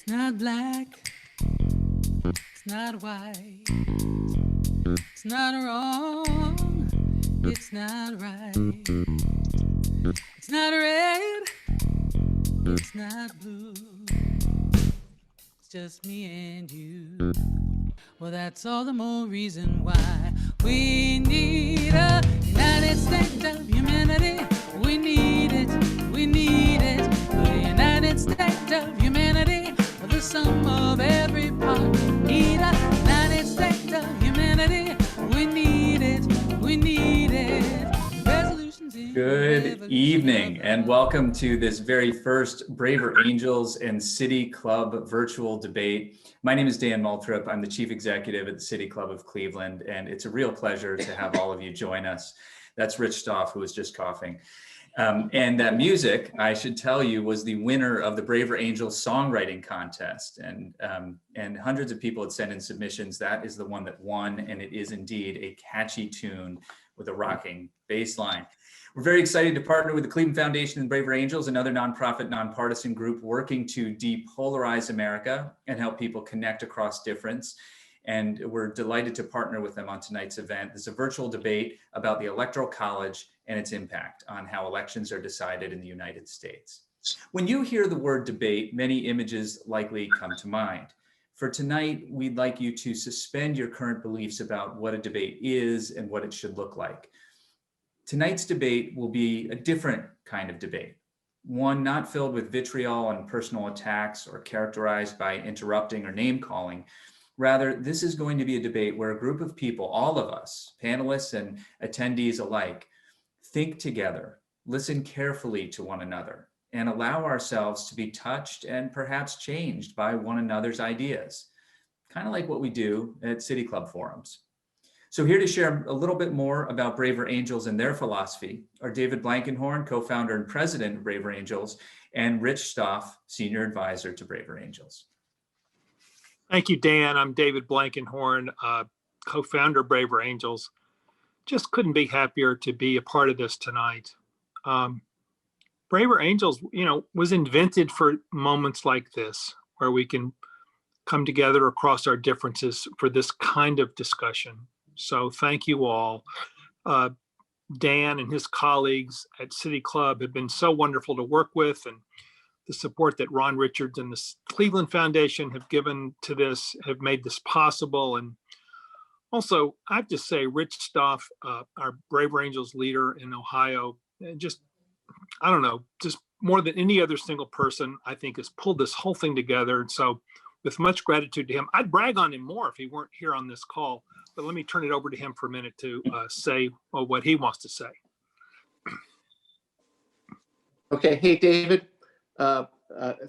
not black, it's not white, it's not wrong, it's not right, it's not red, it's not blue, it's just me and you. Well, that's all the more reason why we need a United States of humanity. We need it, we need it. The United States of humanity, the sum of every part. We need a United States of humanity. We need it, we need it. Resolutions in Good evening and welcome to this very first Braver Angels and City Club virtual debate. My name is Dan Moulthrup. I'm the Chief Executive at the City Club of Cleveland, and it's a real pleasure to have all of you join us. That's Rich Stoff, who was just coughing. And that music, I should tell you, was the winner of the Braver Angels songwriting contest. And hundreds of people had sent in submissions. That is the one that won, and it is indeed a catchy tune with a rocking bass line. We're very excited to partner with the Cleveland Foundation and Braver Angels, another nonprofit, nonpartisan group working to depolarize America and help people connect across difference. And we're delighted to partner with them on tonight's event. This is a virtual debate about the Electoral College and its impact on how elections are decided in the United States. When you hear the word debate, many images likely come to mind. For tonight, we'd like you to suspend your current beliefs about what a debate is and what it should look like. Tonight's debate will be a different kind of debate, one not filled with vitriol and personal attacks or characterized by interrupting or name calling. Rather, this is going to be a debate where a group of people, all of us, panelists and attendees alike, think together, listen carefully to one another, and allow ourselves to be touched and perhaps changed by one another's ideas, kind of like what we do at City Club forums. So here to share a little bit more about Braver Angels and their philosophy are David Blankenhorn, co-founder and president of Braver Angels, and Rich Stoff, senior advisor to Braver Angels. Thank you, Dan. I'm David Blankenhorn, co-founder of Braver Angels. Just couldn't be happier to be a part of this tonight. Braver Angels, was invented for moments like this, where we can come together across our differences for this kind of discussion. So thank you all. Dan and his colleagues at City Club have been so wonderful to work with, and the support that Ron Richards and the Cleveland Foundation have given to this have made this possible. And also, I have to say, Rich Stoff, our Braver Angels leader in Ohio, just more than any other single person, I think, has pulled this whole thing together. And so with much gratitude to him, I'd brag on him more if he weren't here on this call. But let me turn it over to him for a minute to say what he wants to say. Okay. Hey, David.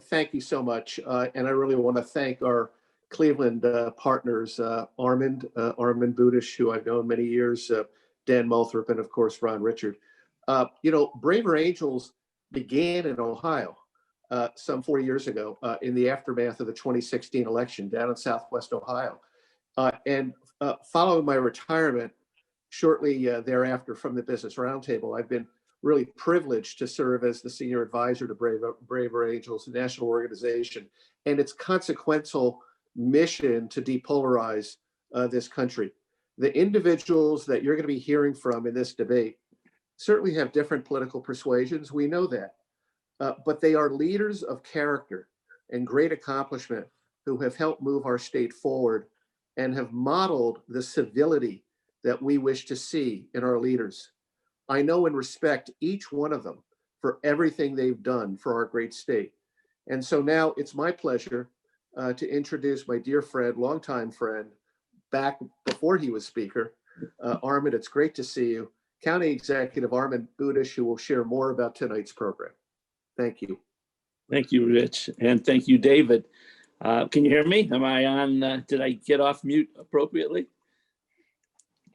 Thank you so much. And I really want to thank our Cleveland partners, Armond Budish, who I've known many years, Dan Moulthrup, and of course, Ron Richard. Braver Angels began in Ohio some 40 years ago in the aftermath of the 2016 election down in Southwest Ohio. And following my retirement shortly thereafter from the Business Roundtable, I've been really privileged to serve as the senior advisor to Braver Angels, a national organization, and its consequential mission to depolarize this country. The individuals that you're going to be hearing from in this debate certainly have different political persuasions. We know that, but they are leaders of character and great accomplishment who have helped move our state forward and have modeled the civility that we wish to see in our leaders. I know and respect each one of them for everything they've done for our great state. And so now it's my pleasure to introduce my dear friend, longtime friend, back before he was speaker, Armond. It's great to see you. County Executive Armond Budish, who will share more about tonight's program. Thank you. Thank you, Rich. And thank you, David. Can you hear me? Am I on? Did I get off mute appropriately?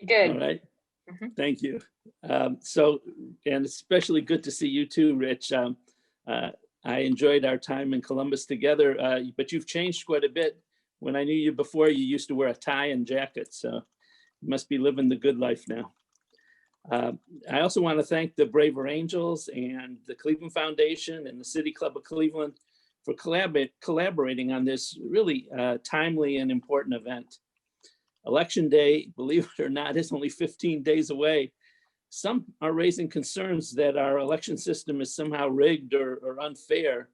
Good. All right. Mm-hmm. Thank you. And especially good to see you too, Rich. I enjoyed our time in Columbus together, but you've changed quite a bit. When I knew you before, you used to wear a tie and jacket, so you must be living the good life now. I also want to thank the Braver Angels and the Cleveland Foundation and the City Club of Cleveland for collaborating on this really timely and important event. Election day, believe it or not, is only 15 days away. Some are raising concerns that our election system is somehow rigged or unfair,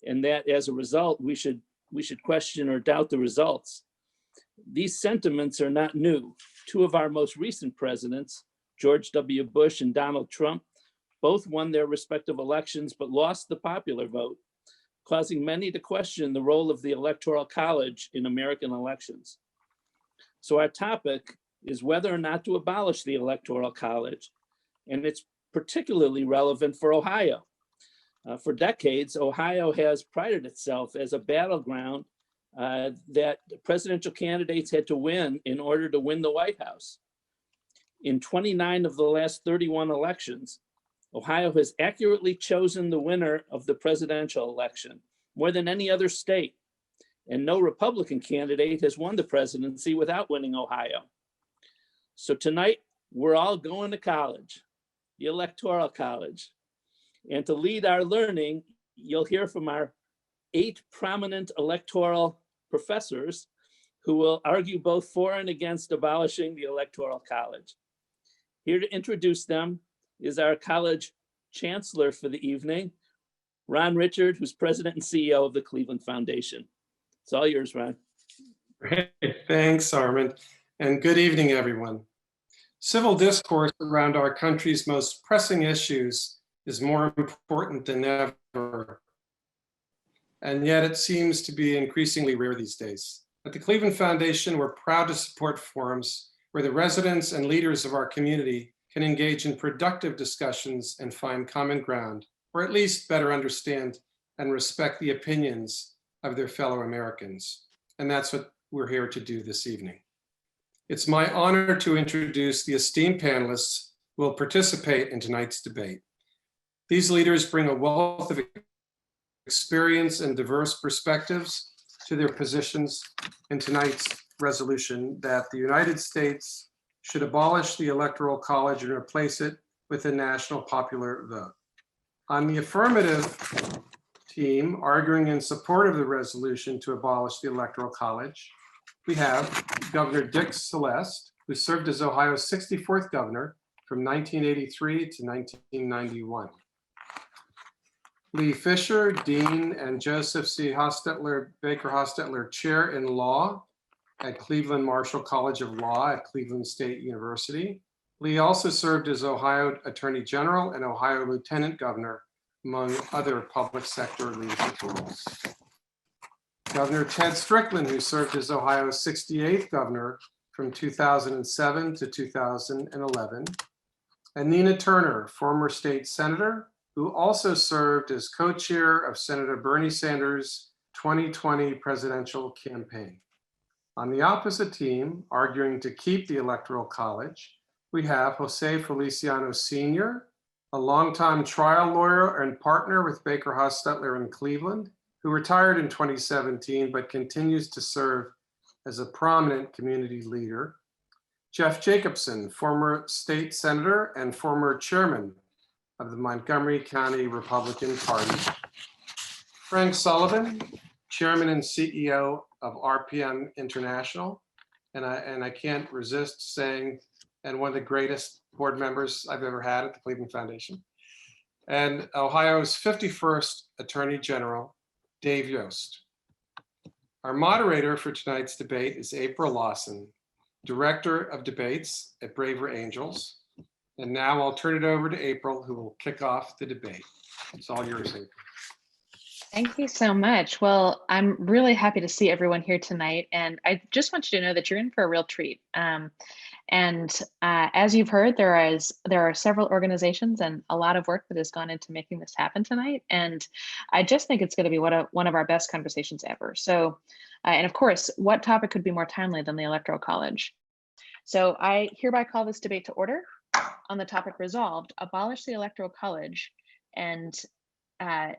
and that as a result, we should question or doubt the results. These sentiments are not new. Two of our most recent presidents, George W. Bush and Donald Trump, both won their respective elections but lost the popular vote, causing many to question the role of the Electoral College in American elections. So our topic is whether or not to abolish the Electoral College, and it's particularly relevant for Ohio. For decades, Ohio has prided itself as a battleground that presidential candidates had to win in order to win the White House. In 29 of the last 31 elections, Ohio has accurately chosen the winner of the presidential election, more than any other state. And no Republican candidate has won the presidency without winning Ohio. So tonight, we're all going to college, the Electoral College. And to lead our learning, you'll hear from our 8 prominent electoral professors who will argue both for and against abolishing the Electoral College. Here to introduce them is our college chancellor for the evening, Ron Richard, who's president and CEO of the Cleveland Foundation. It's all yours, Ron. Great. Thanks, Armond, and good evening, everyone. Civil discourse around our country's most pressing issues is more important than ever. And yet it seems to be increasingly rare these days. At the Cleveland Foundation, we're proud to support forums where the residents and leaders of our community can engage in productive discussions and find common ground, or at least better understand and respect the opinions of their fellow Americans. And that's what we're here to do this evening. It's my honor to introduce the esteemed panelists who will participate in tonight's debate. These leaders bring a wealth of experience and diverse perspectives to their positions in tonight's resolution that the United States should abolish the Electoral College and replace it with a national popular vote. On the affirmative team, arguing in support of the resolution to abolish the Electoral College, we have Governor Dick Celeste, who served as Ohio's 64th governor from 1983 to 1991. Lee Fisher, Dean, and Joseph C. Hostetler-BakerHostetler Chair in Law at Cleveland Marshall College of Law at Cleveland State University. Lee also served as Ohio Attorney General and Ohio Lieutenant Governor, among other public sector leadership roles. Governor Ted Strickland, who served as Ohio's 68th governor from 2007 to 2011. And Nina Turner, former state senator, who also served as co-chair of Senator Bernie Sanders' 2020 presidential campaign. On the opposite team, arguing to keep the Electoral College, we have José Feliciano Sr., a longtime trial lawyer and partner with BakerHostetler in Cleveland, who retired in 2017 but continues to serve as a prominent community leader. Jeff Jacobson, former state senator and former chairman of the Montgomery County Republican Party. Frank Sullivan, chairman and CEO of RPM International, and I can't resist saying, and one of the greatest board members I've ever had at the Cleveland Foundation. And Ohio's 51st Attorney General, Dave Yost. Our moderator for tonight's debate is April Lawson, Director of Debates at Braver Angels. And now I'll turn it over to April, who will kick off the debate. It's all yours, April. Thank you so much. Well, I'm really happy to see everyone here tonight. And I just want you to know that you're in for a real treat. As you've heard, there are several organizations and a lot of work that has gone into making this happen tonight. And I just think it's going to be one of our best conversations ever. So, and of course, what topic could be more timely than the Electoral College? So I hereby call this debate to order on the topic resolved, abolish the Electoral College and and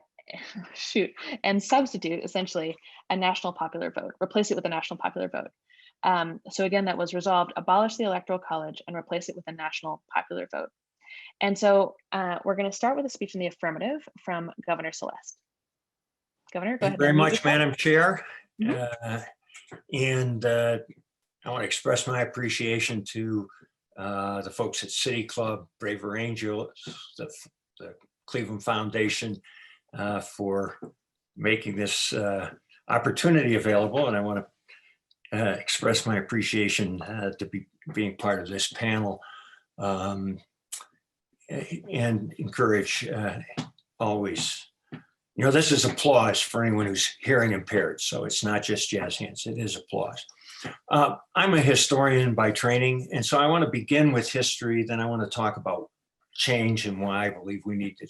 substitute essentially a national popular vote, replace it with a national popular vote. So again, that was resolved, abolish the Electoral College and replace it with a national popular vote. And so we're going to start with a speech in the affirmative from Governor Celeste. Governor, go Thank ahead. you very and mute much, yourself. Madam Chair. Mhm. And I want to express my appreciation to the folks at City Club, Braver Angels, the Cleveland Foundation for making this opportunity available. And I want to express my appreciation to being part of this panel and encourage always. You know, this is applause for anyone who's hearing impaired. So it's not just jazz hands, it is applause. I'm a historian by training. And so I want to begin with history. Then I want to talk about change and why I believe we need to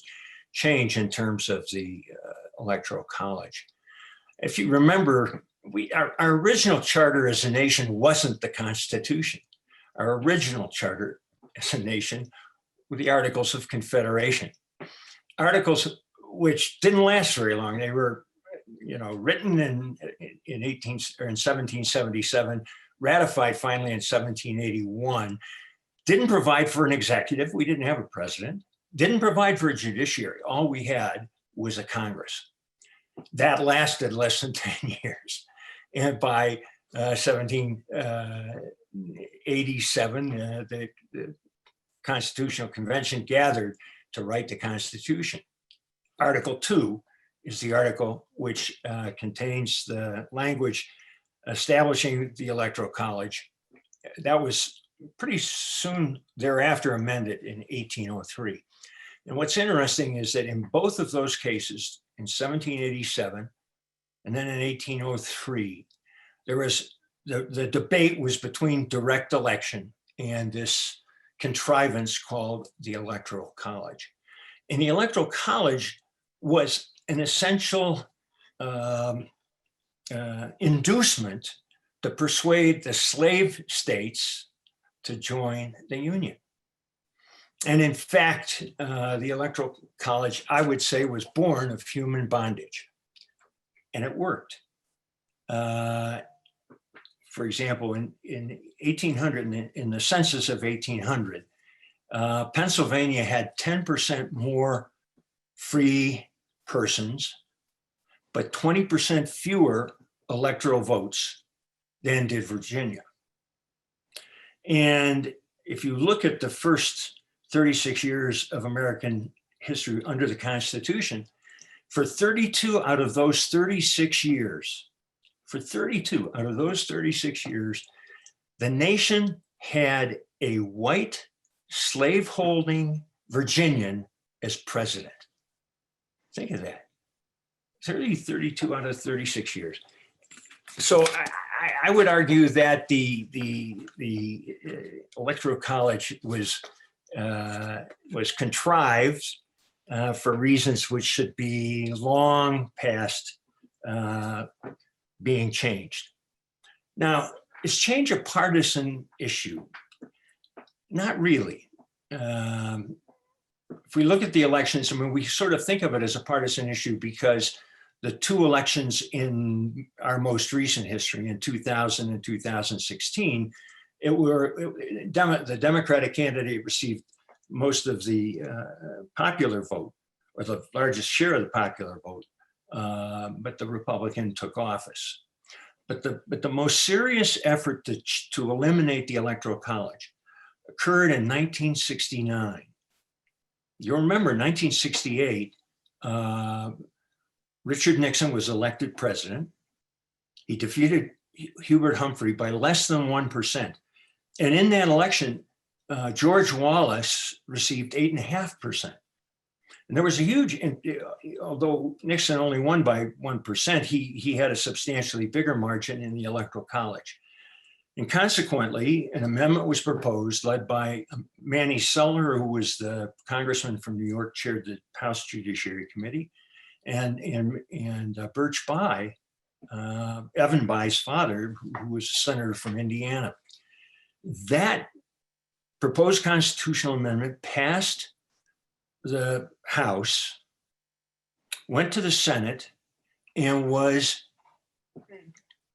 change in terms of the Electoral College. If you remember, our original charter as a nation wasn't the Constitution. Our original charter as a nation were the Articles of Confederation. Articles which didn't last very long. They were, written in 1777, ratified finally in 1781. Didn't provide for an executive. We didn't have a president. Didn't provide for a judiciary. All we had was a Congress. That lasted less than 10 years. And by 1787, the Constitutional Convention gathered to write the Constitution. Article 2 is the article which contains the language establishing the Electoral College. That was pretty soon thereafter amended in 1803. And what's interesting is that in both of those cases, in 1787 and then in 1803, there was the debate was between direct election and this contrivance called the Electoral College. And the Electoral College was an essential inducement to persuade the slave states to join the Union. And in fact, the Electoral College, I would say, was born of human bondage, and it worked. For example, in 1800, in the census of 1800, Pennsylvania had 10% more free persons, but 20% fewer electoral votes than did Virginia. And if you look at the first 36 years of American history under the Constitution, for 32 out of those 36 years, the nation had a white slave-holding Virginian as president. Think of that. 32 out of 36 years. So I would argue that the Electoral College was contrived for reasons which should be long past being changed. Now, is change a partisan issue? Not really. If we look at the elections, I mean, we sort of think of it as a partisan issue because the two elections in our most recent history, in 2000 and 2016, the Democratic candidate received most of the popular vote, or the largest share of the popular vote, but the Republican took office. But the most serious effort to eliminate the Electoral College occurred in 1969. You'll remember 1968, Richard Nixon was elected president. He defeated Hubert Humphrey by less than 1%. And in that election, George Wallace received 8.5%. And there was a huge, although Nixon only won by 1%, he had a substantially bigger margin in the Electoral College. And consequently, an amendment was proposed led by Manny Sellner, who was the congressman from New York, chaired the House Judiciary Committee, and Birch Bayh, Evan Bayh's father, who was a senator from Indiana. That proposed constitutional amendment passed the House, went to the Senate, and was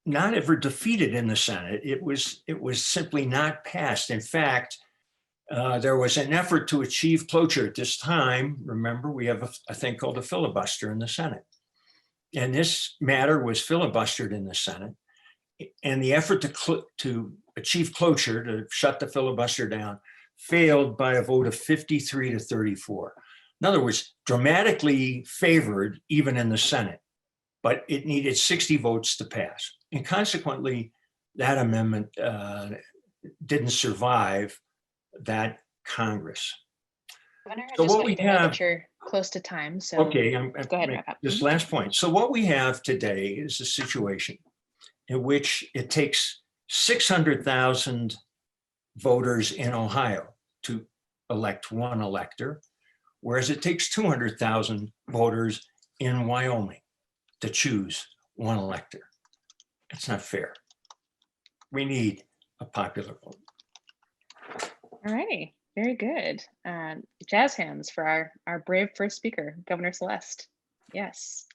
not ever defeated in the Senate. It was simply not passed. In fact, there was an effort to achieve cloture at this time. Remember, we have a thing called a filibuster in the Senate. And this matter was filibustered in the Senate. And the effort to achieve cloture, to shut the filibuster down, failed by a vote of 53 to 34. In other words, dramatically favored even in the Senate, but it needed 60 votes to pass. And consequently, that amendment didn't survive that Congress. Governor, I So just what want we you to know have, that you're close to time, so okay, go ahead and wrap up. this last point. So what we have today is a situation in which it takes 600,000 voters in Ohio to elect one elector, whereas it takes 200,000 voters in Wyoming to choose one elector. It's not fair. We need a popular vote. All righty, very good. Jazz hands for our brave first speaker, Governor Celeste. Yes.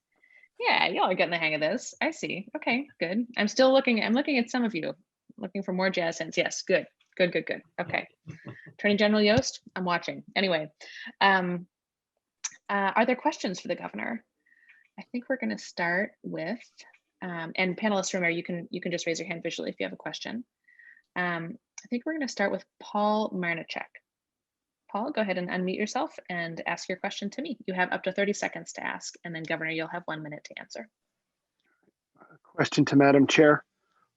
Yeah, y'all are getting the hang of this. I see. Okay, good. I'm looking at some of you, looking for more jazz hands. Yes, good. Okay. Attorney General Yost, I'm watching. Anyway, are there questions for the governor? I think we're going to start with, and panelists, remember, you can just raise your hand visually if you have a question. I think we're going to start with Paul Marnichek. Paul, go ahead and unmute yourself and ask your question to me. You have up to 30 seconds to ask, and then Governor, you'll have 1 minute to answer. Question to Madam Chair.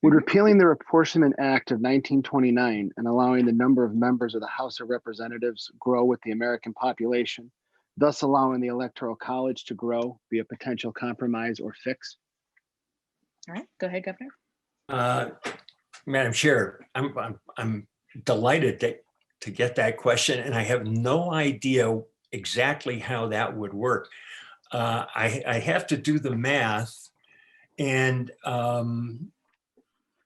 Would repealing the Apportionment Act of 1929 and allowing the number of members of the House of Representatives grow with the American population, thus allowing the Electoral College to grow, be a potential compromise or fix? All right, go ahead, Governor. Madam Chair, I'm delighted to get that question, and I have no idea exactly how that would work. I have to do the math, and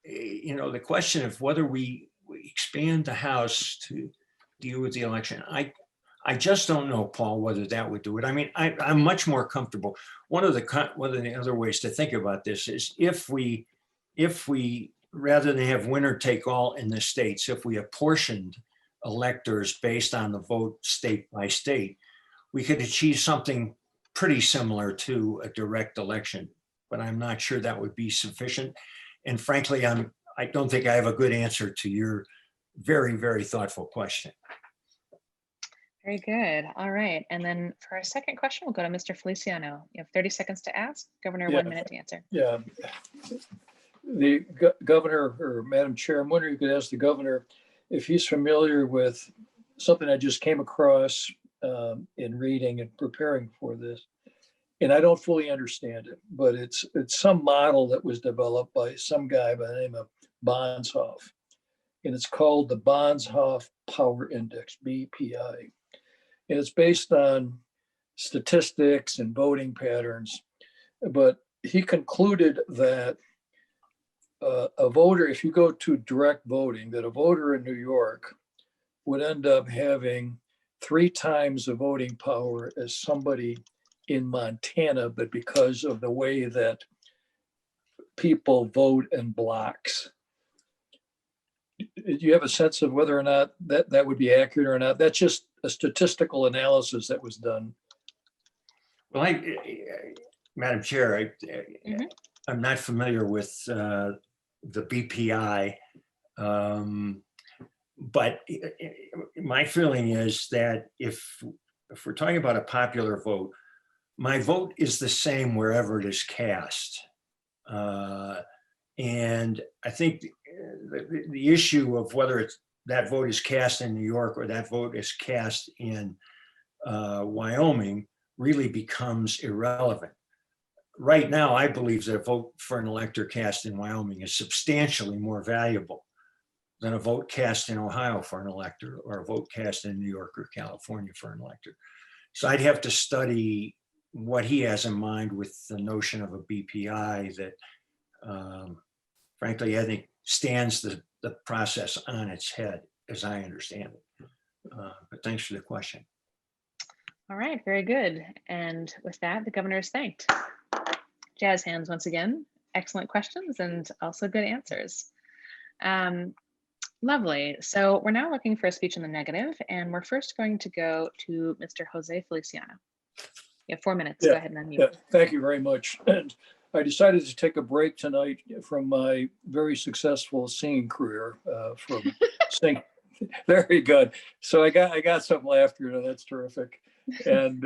the question of whether we expand the House to deal with the election, I just don't know, Paul, whether that would do it. I mean, I'm much more comfortable. One of the other ways to think about this is if we rather than have winner take all in the states, if we apportioned electors based on the vote state by state, we could achieve something pretty similar to a direct election, but I'm not sure that would be sufficient. And frankly, I don't think I have a good answer to your very, very thoughtful question. Very good. All right. And then for our second question, we'll go to Mr. Feliciano. You have 30 seconds to ask. Governor, 1 minute to answer. Yeah. The governor, or Madam Chair, I'm wondering if you could ask the governor if he's familiar with something I just came across in reading and preparing for this. And I don't fully understand it, but it's some model that was developed by some guy by the name of Bonshoff. And it's called the Bonshoff Power Index, BPI. And it's based on statistics and voting patterns. But he concluded that a voter, if you go to direct voting, that a voter in New York would end up having 3 times the voting power as somebody in Montana, but because of the way that people vote in blocks. Do you have a sense of whether or not that would be accurate or not? That's just a statistical analysis that was done. Well, Madam Chair, I'm not familiar with the BPI, but my feeling is that if we're talking about a popular vote, my vote is the same wherever it is cast. And I think the issue of whether that vote is cast in New York or that vote is cast in Wyoming really becomes irrelevant. Right now, I believe that a vote for an elector cast in Wyoming is substantially more valuable than a vote cast in Ohio for an elector or a vote cast in New York or California for an elector. So I'd have to study what he has in mind with the notion of a BPI that, frankly, I think stands the process on its head, as I understand it. But thanks for the question. All right, very good. And with that, the governor is thanked. Jazz hands once again. Excellent questions and also good answers. Lovely. So we're now looking for a speech in the negative, and we're first going to go to Mr. Jose Feliciano. You have 4 minutes. Yeah, Go ahead and unmute. Yeah, thank you very much. And I decided to take a break tonight from my very successful singing career from singing. Very good. So I got some laughter. That's terrific. And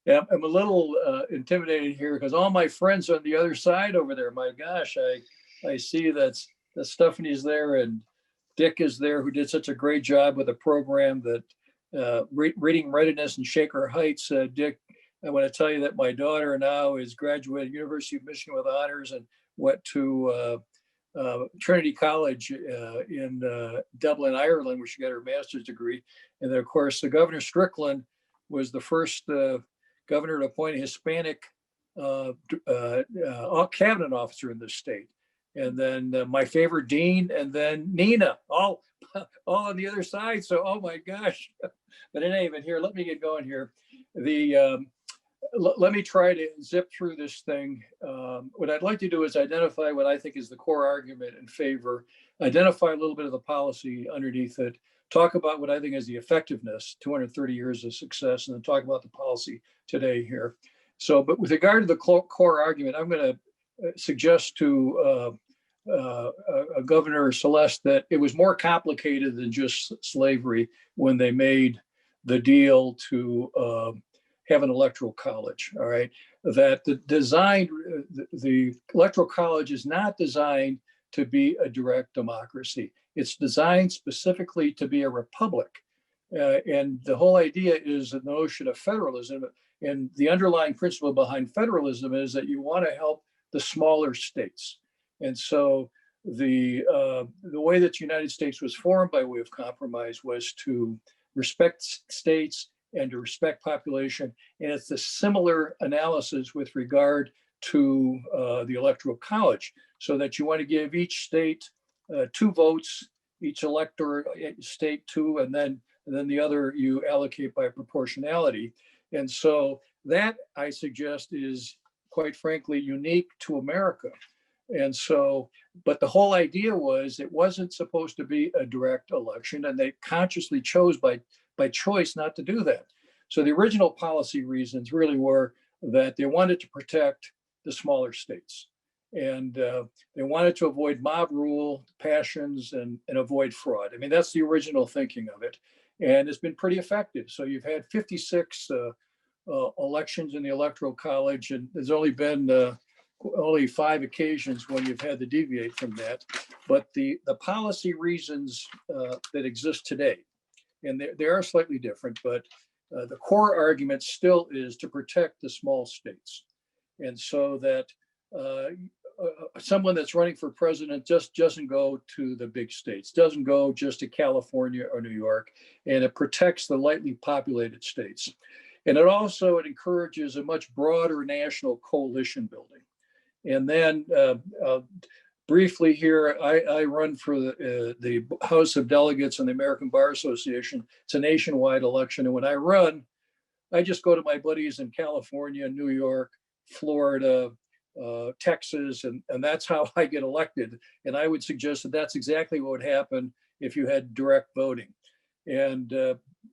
yeah, I'm a little intimidated here because all my friends on the other side over there. My gosh, I see that Stephanie's there and Dick is there, who did such a great job with a program that reading readiness and Shaker Heights. Dick, I want to tell you that my daughter now is graduated University of Michigan with honors and went to Trinity College in Dublin, Ireland, where she got her master's degree. And then, of course, the Governor Strickland was the first governor to appoint a Hispanic cabinet officer in this state. And then my favorite dean, and then Nina, all on the other side. So, oh my gosh. But it ain't even here. Let me get going here. Let me try to zip through this thing. What I'd like to do is identify what I think is the core argument in favor, identify a little bit of the policy underneath it, talk about what I think is the effectiveness, 230 years of success, and then talk about the policy today here. So, but with regard to the core argument, I'm going to suggest to Governor Celeste that it was more complicated than just slavery when they made the deal to have an electoral college. All right, that the electoral college is not designed to be a direct democracy. It's designed specifically to be a republic. And the whole idea is the notion of federalism. And the underlying principle behind federalism is that you want to help the smaller states. And so the way that the United States was formed by way of compromise was to respect states and to respect population. And it's a similar analysis with regard to the Electoral College, so that you want to give each state 2 votes, each elector state 2, and then the other you allocate by proportionality. And so that, I suggest, is quite frankly unique to America. And so, but the whole idea was it wasn't supposed to be a direct election, and they consciously chose by choice not to do that. So the original policy reasons really were that they wanted to protect the smaller states, and they wanted to avoid mob rule, passions, and avoid fraud. I mean, that's the original thinking of it, and it's been pretty effective. So you've had 56 elections in the Electoral College, and there's only been only 5 occasions when you've had to deviate from that. But the policy reasons that exist today, and they are slightly different, but the core argument still is to protect the small states. And so that someone that's running for president just doesn't go to the big states, doesn't go just to California or New York, and it protects the lightly populated states. And it encourages a much broader national coalition building. And then briefly here, I run for the House of Delegates and the American Bar Association. It's a nationwide election. And when I run, I just go to my buddies in California, New York, Florida, Texas, and that's how I get elected. And I would suggest that that's exactly what would happen if you had direct voting. And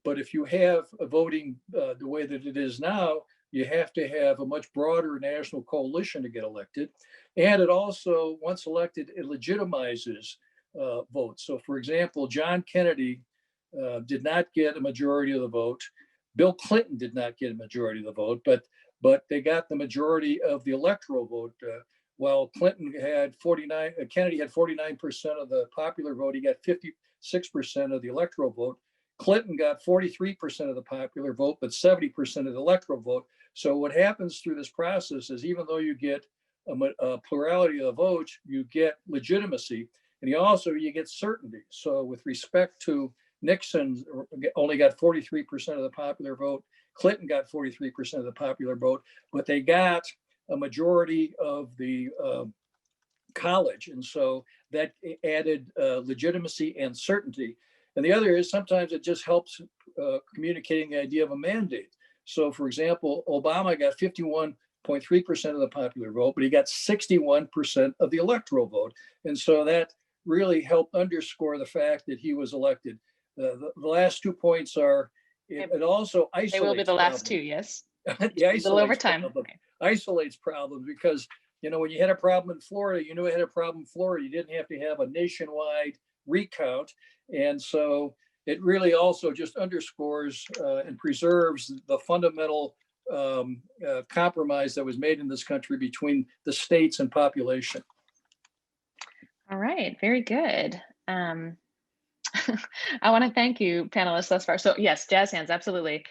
but if you have a voting the way that it is now, you have to have a much broader national coalition to get elected. And it also, once elected, it legitimizes votes. So for example, John Kennedy did not get a majority of the vote. Bill Clinton did not get a majority of the vote, but they got the majority of the electoral vote. While Clinton had 49, Kennedy had 49% of the popular vote, he got 56% of the electoral vote. Clinton got 43% of the popular vote, but 70% of the electoral vote. So what happens through this process is even though you get a plurality of the votes, you get legitimacy, and you get certainty. So with respect to Nixon, only got 43% of the popular vote. Clinton got 43% of the popular vote, but they got a majority of the college. And so that added legitimacy and certainty. And the other is sometimes it just helps communicating the idea of a mandate. So for example, Obama got 51.3% of the popular vote, but he got 61% of the electoral vote. And so that really helped underscore the fact that he was elected. The last 2 points are, it also isolates. They will be the last 2, yes. The little over time. isolates problems because, you know, when you had a problem in Florida, you knew it had a problem in Florida. You didn't have to have a nationwide recount. And so it really also just underscores and preserves the fundamental compromise that was made in this country between the states and population. All right, very good. I want to thank you, panelists, thus far. So yes, jazz hands, absolutely.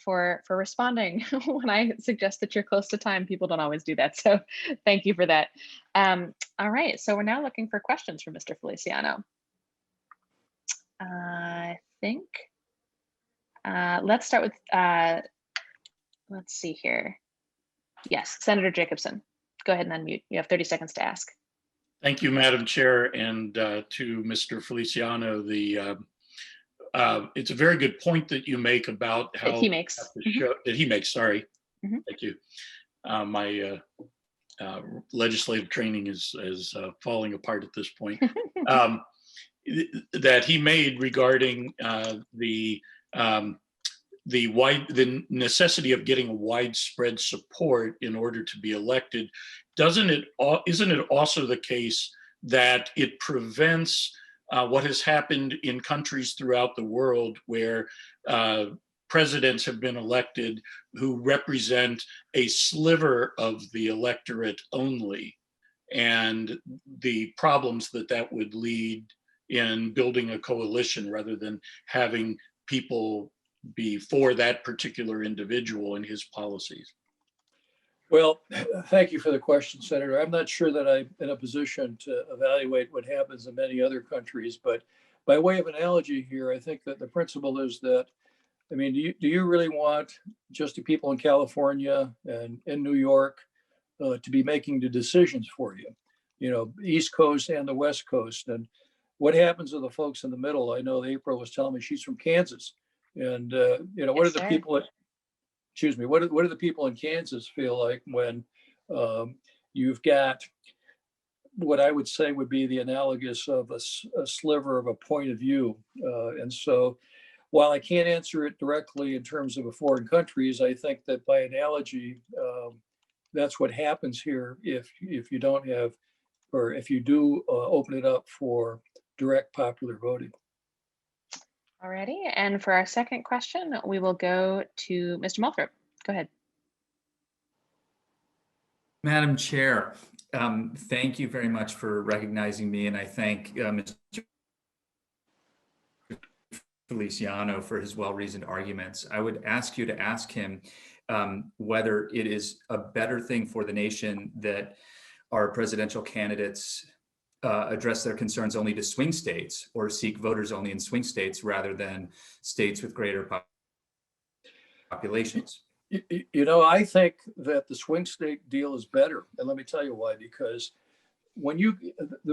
For responding when I suggest that you're close to time, people don't always do that. So thank you for that. All right, so we're now looking for questions from Mr. Feliciano. I think let's start with, let's see here. Yes, Senator Jacobson, go ahead and unmute. You have 30 seconds to ask. Thank you, Madam Chair, and to Mr. Feliciano. It's a very good point that you make about how that he makes. Sorry, thank you. My legislative training is falling apart at this point. That he made regarding the necessity of getting widespread support in order to be elected. Isn't it also the case that it prevents what has happened in countries throughout the world where presidents have been elected who represent a sliver of the electorate only, and the problems that would lead in building a coalition rather than having people be for that particular individual and his policies? Well, thank you for the question, Senator. I'm not sure that I'm in a position to evaluate what happens in many other countries, but by way of analogy here, I think that the principle is that, I mean, do you really want just the people in California and in New York to be making the decisions for you? You know, East Coast and the West Coast. And what happens to the folks in the middle? I know April was telling me she's from Kansas. And, you know, what are the people, excuse me, what do the people in Kansas feel like when you've got what I would say would be the analogous of a sliver of a point of view? And so while I can't answer it directly in terms of foreign countries, I think that by analogy, that's what happens here if you don't have, or if you do open it up for direct popular voting. Alrighty, and for our second question, we will go to Mr. Moulthrup. Go ahead. Madam Chair, thank you very much for recognizing me, and I thank Mr. Feliciano for his well-reasoned arguments. I would ask you to ask him whether it is a better thing for the nation that our presidential candidates address their concerns only to swing states or seek voters only in swing states rather than states with greater populations. You know, I think that the swing state deal is better. And let me tell you why, because when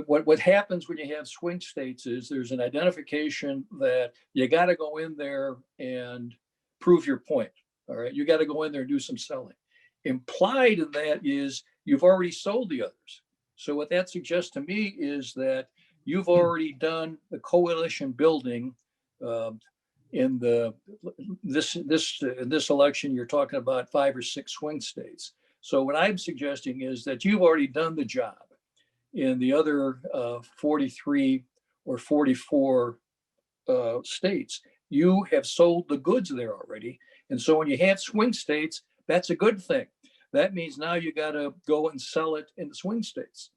what happens when you have swing states is there's an identification that you got to go in there and prove your point. All right. You got to go in there and do some selling. Implied in that is you've already sold the others. So what that suggests to me is that you've already done the coalition building in this election. You're talking about 5 or 6 swing states. So what I'm suggesting is that you've already done the job in the other 43 or 44 states. You have sold the goods there already. And so when you have swing states, that's a good thing. That means now you got to go and sell it in the swing states.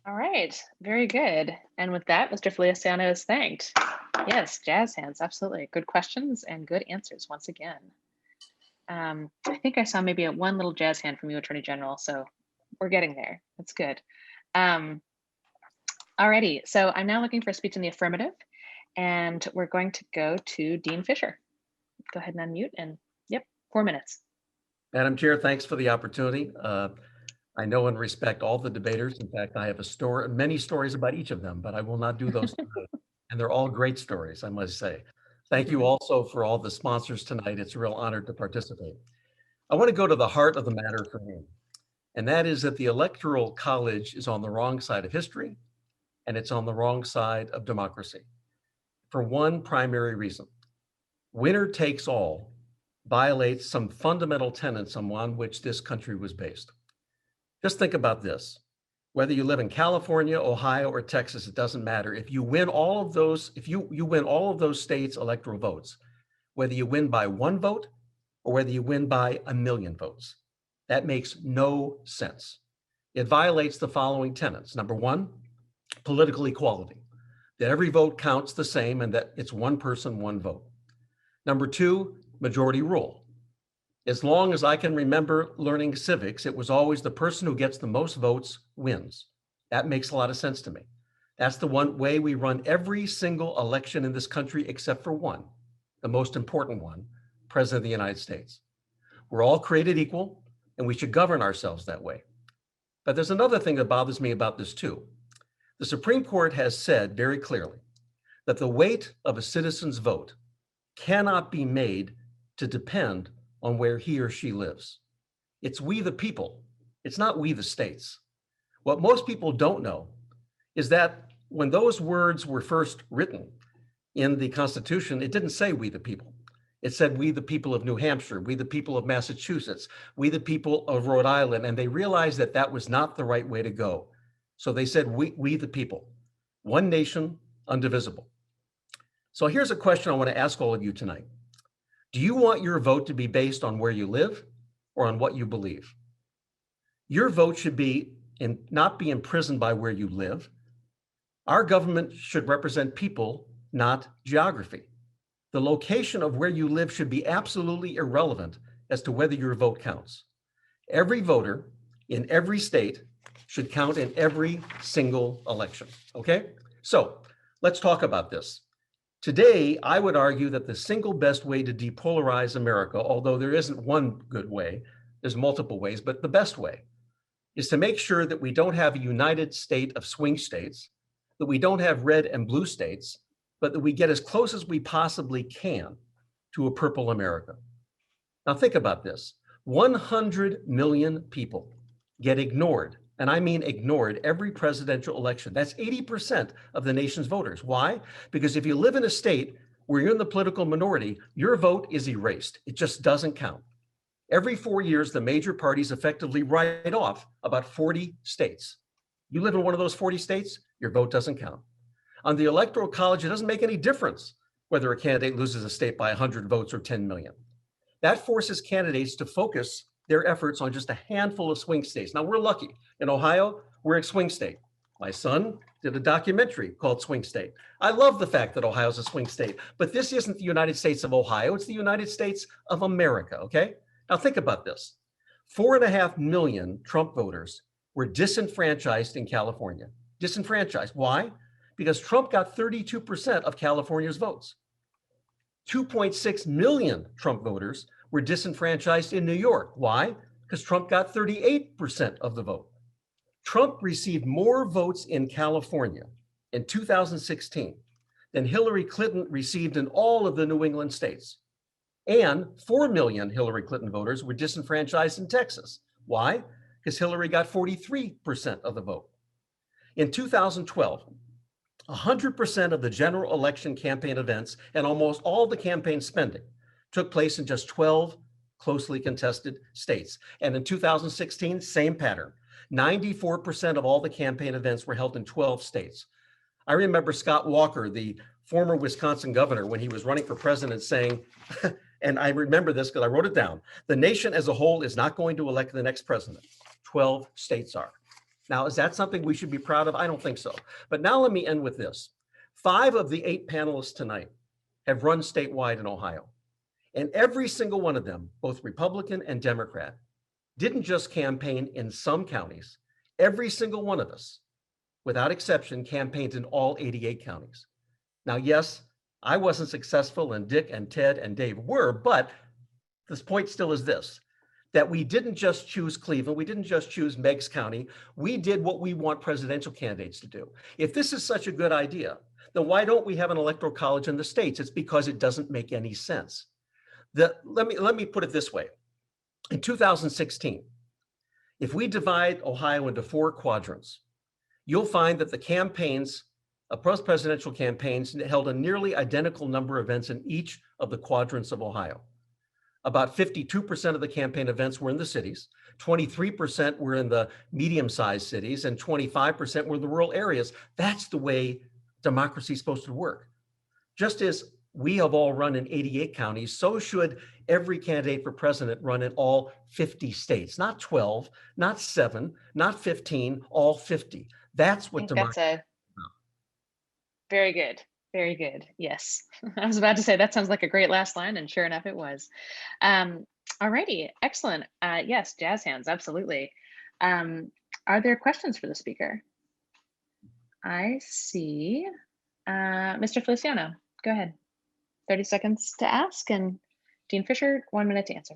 All right, very good. And with that, Mr. Feliciano is thanked. Yes, jazz hands, absolutely. Good questions and good answers once again. I think I saw maybe one little jazz hand from you, Attorney General, so we're getting there. That's good. Alrighty, so I'm now looking for a speech in the affirmative, and we're going to go to Dean Fisher. Go ahead and unmute, and yep, 4 minutes. Madam Chair, thanks for the opportunity. I know and respect all the debaters. In fact, I have many stories about each of them, but I will not do those tonight. And they're all great stories, I must say. Thank you also for all the sponsors tonight. It's a real honor to participate. I want to go to the heart of the matter for me, and that is that the Electoral College is on the wrong side of history, and it's on the wrong side of democracy for one primary reason. Winner takes all violates some fundamental tenets on which this country was based. Just think about this. Whether you live in California, Ohio, or Texas, it doesn't matter. If you win all of those, if you win all of those states' electoral votes, whether you win by 1 vote or whether you win by 1 million votes, that makes no sense. It violates the following tenets. Number 1, political equality, that every vote counts the same and that it's 1 person, 1 vote. Number 2, majority rule. As long as I can remember learning civics, it was always the person who gets the most votes wins. That makes a lot of sense to me. That's the one way we run every single election in this country except for one, the most important one, President of the United States. We're all created equal and we should govern ourselves that way. But there's another thing that bothers me about this too. The Supreme Court has said very clearly that the weight of a citizen's vote cannot be made to depend on where he or she lives. It's we the people, it's not we the states. What most people don't know is that when those words were first written in the Constitution, it didn't say we the people. It said we the people of New Hampshire, we the people of Massachusetts, we the people of Rhode Island, and they realized that that was not the right way to go. So they said we the people, one nation, indivisible. So here's a question I want to ask all of you tonight. Do you want your vote to be based on where you live or on what you believe? Your vote should be not be imprisoned by where you live. Our government should represent people, not geography. The location of where you live should be absolutely irrelevant as to whether your vote counts. Every voter in every state should count in every single election, okay? So let's talk about this. Today, I would argue that the single best way to depolarize America, although there isn't one good way, there's multiple ways, but the best way is to make sure that we don't have a united state of swing states, that we don't have red and blue states, but that we get as close as we possibly can to a purple America. Now think about this. 100 million people get ignored, and I mean ignored, every presidential election. That's 80% of the nation's voters. Why? Because if you live in a state where you're in the political minority, your vote is erased. It just doesn't count. Every 4 years, the major parties effectively write off about 40 states. You live in one of those 40 states, your vote doesn't count. On the Electoral College, it doesn't make any difference whether a candidate loses a state by 100 votes or 10 million. That forces candidates to focus their efforts on just a handful of swing states. Now, we're lucky. In Ohio, we're a swing state. My son did a documentary called Swing State. I love the fact that Ohio's a swing state, but this isn't the United States of Ohio. It's the United States of America, okay? Now, think about this. 4.5 million Trump voters were disenfranchised in California. Disenfranchised. Why? Because Trump got 32% of California's votes. 2.6 million Trump voters were disenfranchised in New York. Why? Because Trump got 38% of the vote. Trump received more votes in California in 2016 than Hillary Clinton received in all of the New England states. And 4 million Hillary Clinton voters were disenfranchised in Texas. Why? Because Hillary got 43% of the vote. In 2012, 100% of the general election campaign events and almost all the campaign spending took place in just 12 closely contested states. And in 2016, same pattern. 94% of all the campaign events were held in 12 states. I remember Scott Walker, the former Wisconsin governor, when he was running for president saying, and I remember this because I wrote it down, the nation as a whole is not going to elect the next president. 12 states are. Now, is that something we should be proud of? I don't think so. But now let me end with this. 5 of the 8 panelists tonight have run statewide in Ohio. And every single one of them, both Republican and Democrat, didn't just campaign in some counties. Every single one of us, without exception, campaigned in all 88 counties. Now, yes, I wasn't successful and Dick and Ted and Dave were, but this point still is this, that we didn't just choose Cleveland, we didn't just choose Meigs County, we did what we want presidential candidates to do. If this is such a good idea, then why don't we have an electoral college in the states? It's because it doesn't make any sense. Let me put it this way. In 2016, if we divide Ohio into 4 quadrants, you'll find that the campaigns, post-presidential campaigns, held a nearly identical number of events in each of the quadrants of Ohio. About 52% of the campaign events were in the cities, 23% were in the medium-sized cities, and 25% were in the rural areas. That's the way democracy is supposed to work. Just as we have all run in 88 counties, so should every candidate for president run in all 50 states, not 12, not 7, not 15, all 50. That's what democracy is. Very good. Very good. Yes. I was about to say that sounds like a great last line, and sure enough, it was. Alrighty, excellent. Yes, jazz hands, absolutely. Are there questions for the speaker? I see. Mr. Feliciano, go ahead. 30 seconds to ask, and Dean Fisher, 1 minute to answer.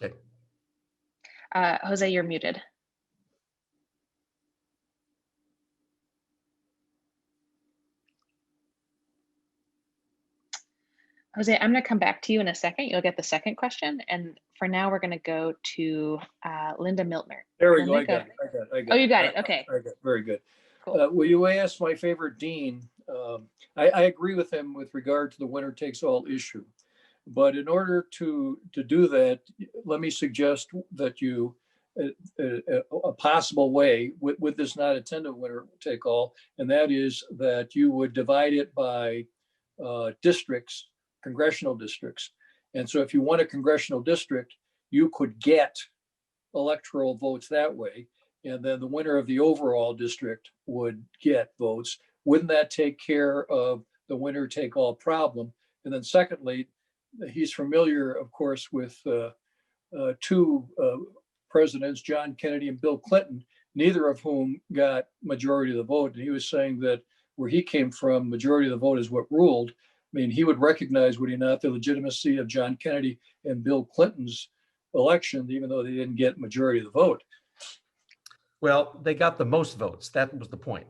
Okay. Jose, you're muted. Jose, I'm going to come back to you in a second. You'll get the second question. And for now, we're going to go to Linda Miltner. There we Linda, go. I got it. Oh, you got it. Okay. I got it. Very good. Cool. Well, you asked my favorite dean. I agree with him with regard to the winner takes all issue. But in order to do that, let me suggest that you, a possible way with this not attendant winner take all, and that is that you would divide it by districts, congressional districts. And so if you want a congressional district, you could get electoral votes that way. And then the winner of the overall district would get votes. Wouldn't that take care of the winner take all problem? And then secondly, he's familiar, of course, with two presidents, John Kennedy and Bill Clinton, neither of whom got majority of the vote. And he was saying that where he came from, majority of the vote is what ruled. I mean, he would recognize, would he not, the legitimacy of John Kennedy and Bill Clinton's election, even though they didn't get majority of the vote. Well, they got the most votes. That was the point.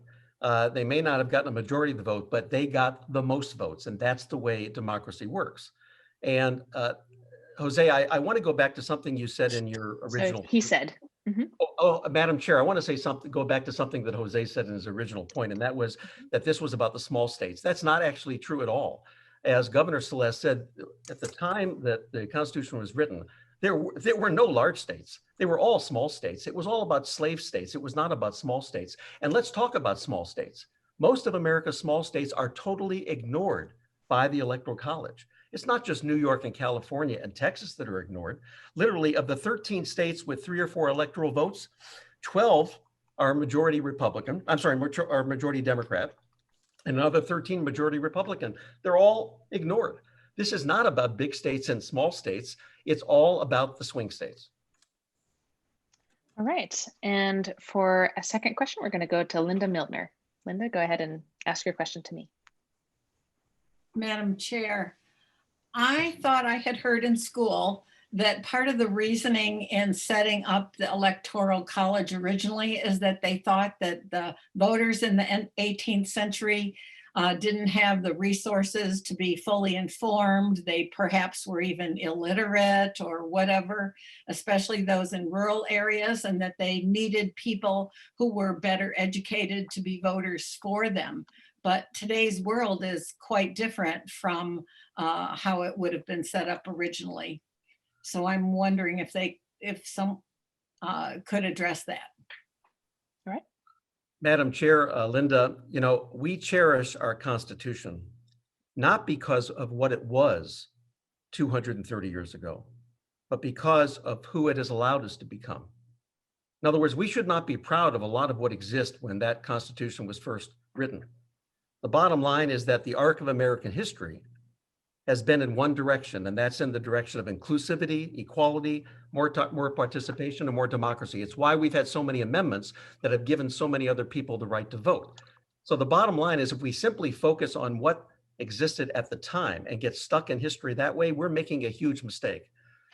They may not have gotten a majority of the vote, but they got the most votes. And that's the way democracy works. And Jose, I want to go back to something you said in your original. So he said. Mm-hmm. Madam Chair, I want to say something, go back to something that Jose said in his original point, and that was that this was about the small states. That's not actually true at all. As Governor Celeste said, at the time that the Constitution was written, there were no large states. They were all small states. It was all about slave states. It was not about small states. And let's talk about small states. Most of America's small states are totally ignored by the Electoral College. It's not just New York and California and Texas that are ignored. Literally, of the 13 states with 3 or 4 electoral votes, 12 are majority Republican. I'm sorry, are majority Democrat, and another 13 majority Republican. They're all ignored. This is not about big states and small states. It's all about the swing states. All right. And for a second question, we're going to go to Linda Miltner. Linda, go ahead and ask your question to me. Madam Chair, I thought I had heard in school that part of the reasoning in setting up the Electoral College originally is that they thought that the voters in the 18th century didn't have the resources to be fully informed. They perhaps were even illiterate or whatever, especially those in rural areas, and that they needed people who were better educated to be voters for them. But today's world is quite different from how it would have been set up originally. So I'm wondering if some could address that. All right. Madam Chair, Linda, you know, we cherish our Constitution, not because of what it was 230 years ago, but because of who it has allowed us to become. In other words, we should not be proud of a lot of what exists when that Constitution was first written. The bottom line is that the arc of American history has been in one direction, and that's in the direction of inclusivity, equality, more participation, and more democracy. It's why we've had so many amendments that have given so many other people the right to vote. So the bottom line is, if we simply focus on what existed at the time and get stuck in history that way, we're making a huge mistake.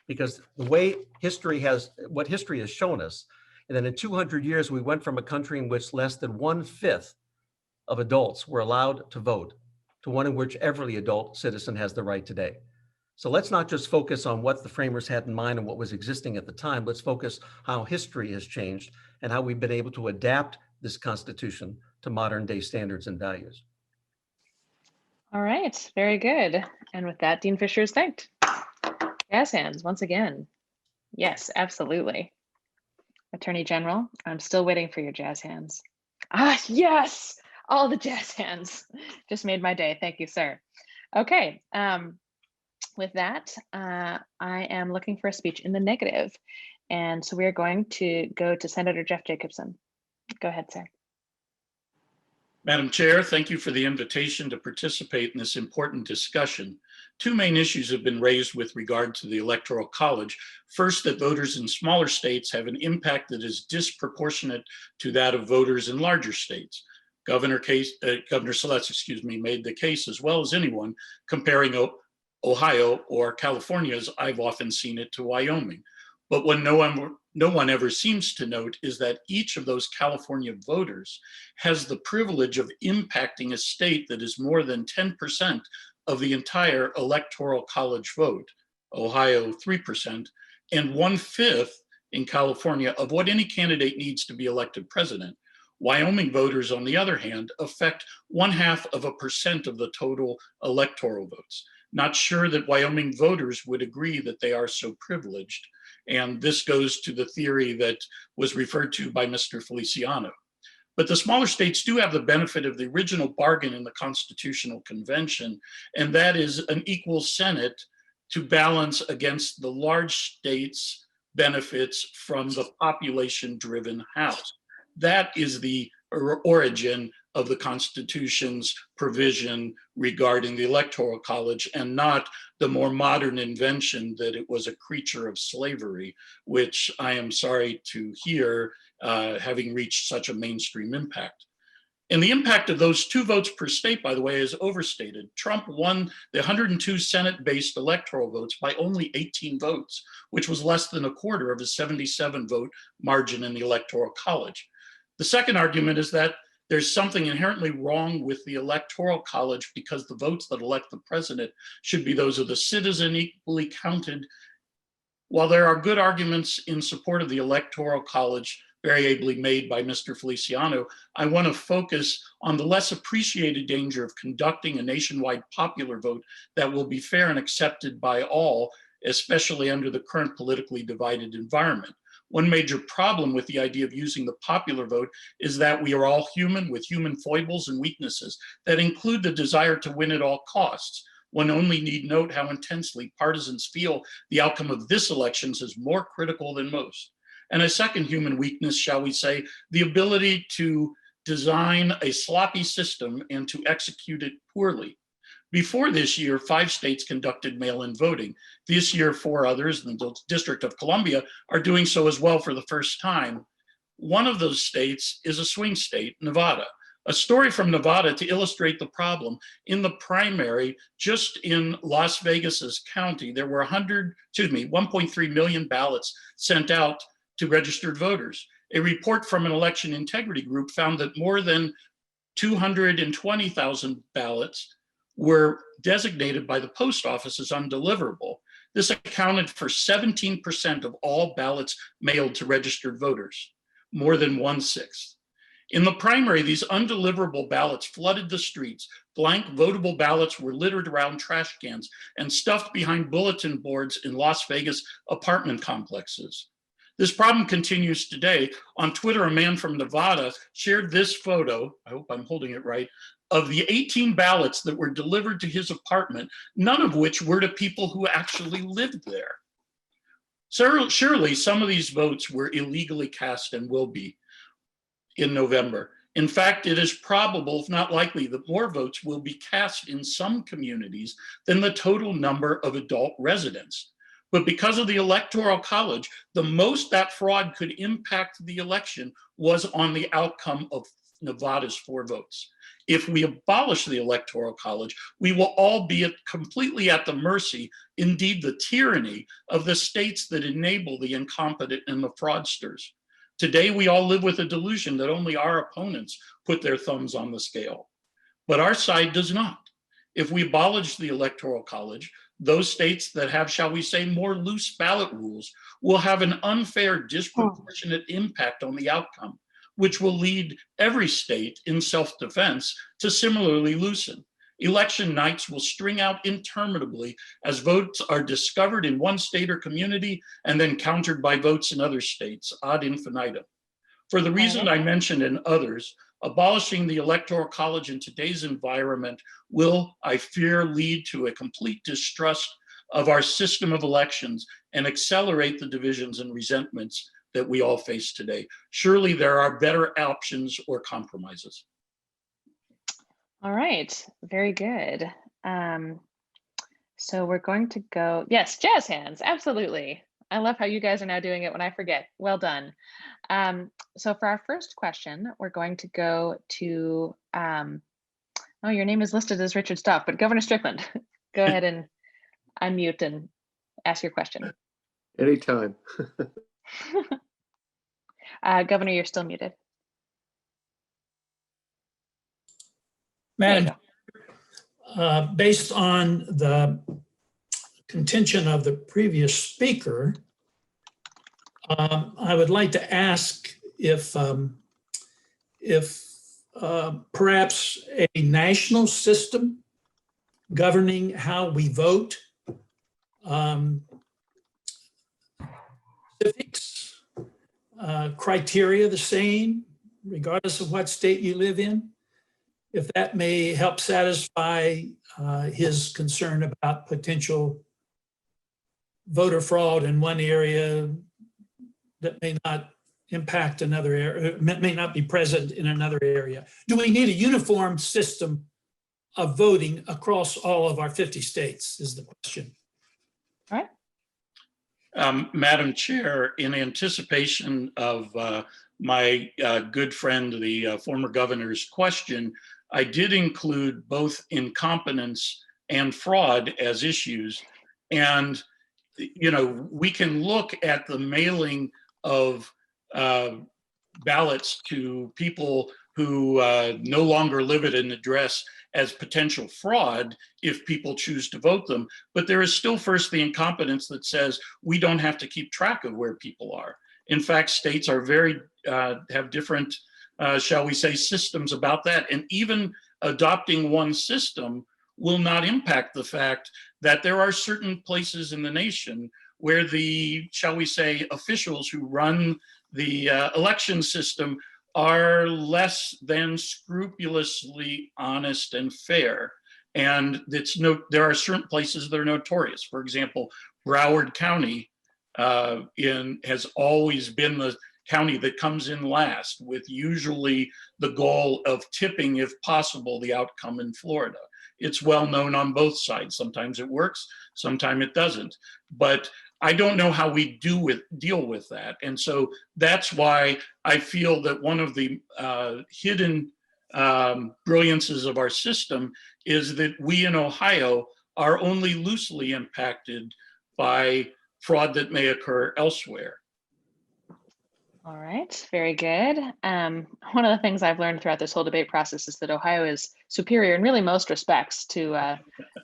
Because the way what history has shown us, and then in 200 years, we went from a country in which less than 1/5 of adults were allowed to vote to one in which every adult citizen has the right today. So let's not just focus on what the framers had in mind and what was existing at the time. Let's focus how history has changed and how we've been able to adapt this Constitution to modern day standards and values. All right, very good. And with that, Dean Fisher is thanked. Jazz hands once again. Yes, absolutely. Attorney General, I'm still waiting for your jazz hands. Ah, yes, all the jazz hands. Just made my day. Thank you, sir. Okay, with that, I am looking for a speech in the negative. And so we're going to go to Senator Jeff Jacobson. Go ahead, sir. Madam Chair, thank you for the invitation to participate in this important discussion. Two main issues have been raised with regard to the Electoral College. First, that voters in smaller states have an impact that is disproportionate to that of voters in larger states. Governor Celeste, made the case, as well as anyone, comparing Ohio or California, as I've often seen it, to Wyoming. But what no one ever seems to note is that each of those California voters has the privilege of impacting a state that is more than 10% of the entire Electoral College vote, Ohio 3%, and 1/5 in California of what any candidate needs to be elected president. Wyoming voters, on the other hand, affect 0.5% of the total electoral votes. Not sure that Wyoming voters would agree that they are so privileged. And this goes to the theory that was referred to by Mr. Feliciano. But the smaller states do have the benefit of the original bargain in the Constitutional Convention, and that is an equal Senate to balance against the large states' benefits from the population-driven House. That is the origin of the Constitution's provision regarding the Electoral College, and not the more modern invention that it was a creature of slavery, which I am sorry to hear having reached such a mainstream impact. And the impact of those 2 votes per state, by the way, is overstated. Trump won the 102 Senate-based electoral votes by only 18 votes, which was less than a quarter of his 77 vote margin in the Electoral College. The second argument is that there's something inherently wrong with the Electoral College because the votes that elect the president should be those of the citizen, equally counted. While there are good arguments in support of the Electoral College, very ably made by Mr. Feliciano, I want to focus on the less appreciated danger of conducting a nationwide popular vote that will be fair and accepted by all, especially under the current politically divided environment. One major problem with the idea of using the popular vote is that we are all human with human foibles and weaknesses that include the desire to win at all costs. One only need note how intensely partisans feel the outcome of this election is more critical than most. And a second human weakness, shall we say, the ability to design a sloppy system and to execute it poorly. Before this year, 5 states conducted mail-in voting. This year, 4 others, and the District of Columbia, are doing so as well for the first time. One of those states is a swing state, Nevada. A story from Nevada to illustrate the problem. In the primary, just in Las Vegas's county, there were 1.3 million ballots sent out to registered voters. A report from an election integrity group found that more than 220,000 ballots were designated by the post office as undeliverable. This accounted for 17% of all ballots mailed to registered voters, more than 1/6. In the primary, these undeliverable ballots flooded the streets. Blank votable ballots were littered around trash cans and stuffed behind bulletin boards in Las Vegas apartment complexes. This problem continues today. On Twitter, a man from Nevada shared this photo, I hope I'm holding it right, of the 18 ballots that were delivered to his apartment, none of which were to people who actually lived there. So surely some of these votes were illegally cast and will be in November. In fact, it is probable, if not likely, that more votes will be cast in some communities than the total number of adult residents. But because of the Electoral College, the most that fraud could impact the election was on the outcome of Nevada's 4 votes. If we abolish the Electoral College, we will all be completely at the mercy, indeed the tyranny, of the states that enable the incompetent and the fraudsters. Today, we all live with a delusion that only our opponents put their thumbs on the scale. But our side does not. If we abolish the Electoral College, those states that have, shall we say, more loose ballot rules will have an unfair, disproportionate impact on the outcome, which will lead every state in self-defense to similarly loosen. Election nights will string out interminably as votes are discovered in one state or community and then countered by votes in other states, ad infinitum. For the reason I mentioned and others, abolishing the Electoral College in today's environment will, I fear, lead to a complete distrust of our system of elections and accelerate the divisions and resentments that we all face today. Surely there are better options or compromises. All right, very good. So we're going to go, yes, jazz hands, absolutely. I love how you guys are now doing it when I forget. Well done. So for our first question, we're going to go to, oh, your name is listed as Richard Stuff, but Governor Strickland, go ahead and unmute and ask your question. Anytime. Governor, you're still muted. Madam, based on the contention of the previous speaker, I would like to ask if perhaps a national system governing how we vote, specifics, criteria the same, regardless of what state you live in, if that may help satisfy his concern about potential voter fraud in one area that may not impact another area, may not be present in another area. Do we need a uniform system of voting across all of our 50 states is the question. All right. Madam Chair, in anticipation of my good friend, the former governor's question, I did include both incompetence and fraud as issues. And, you know, we can look at the mailing of ballots to people who no longer live at an address as potential fraud if people choose to vote them. But there is still first the incompetence that says we don't have to keep track of where people are. In fact, states are very, have different, shall we say, systems about that. And even adopting one system will not impact the fact that there are certain places in the nation where the, shall we say, officials who run the election system are less than scrupulously honest and fair. And there are certain places that are notorious. For example, Broward County has always been the county that comes in last, with usually the goal of tipping, if possible, the outcome in Florida. It's well known on both sides. Sometimes it works, sometimes it doesn't. But I don't know how we deal with that. And so that's why I feel that one of the hidden brilliances of our system is that we in Ohio are only loosely impacted by fraud that may occur elsewhere. All right, very good. One of the things I've learned throughout this whole debate process is that Ohio is superior in really most respects to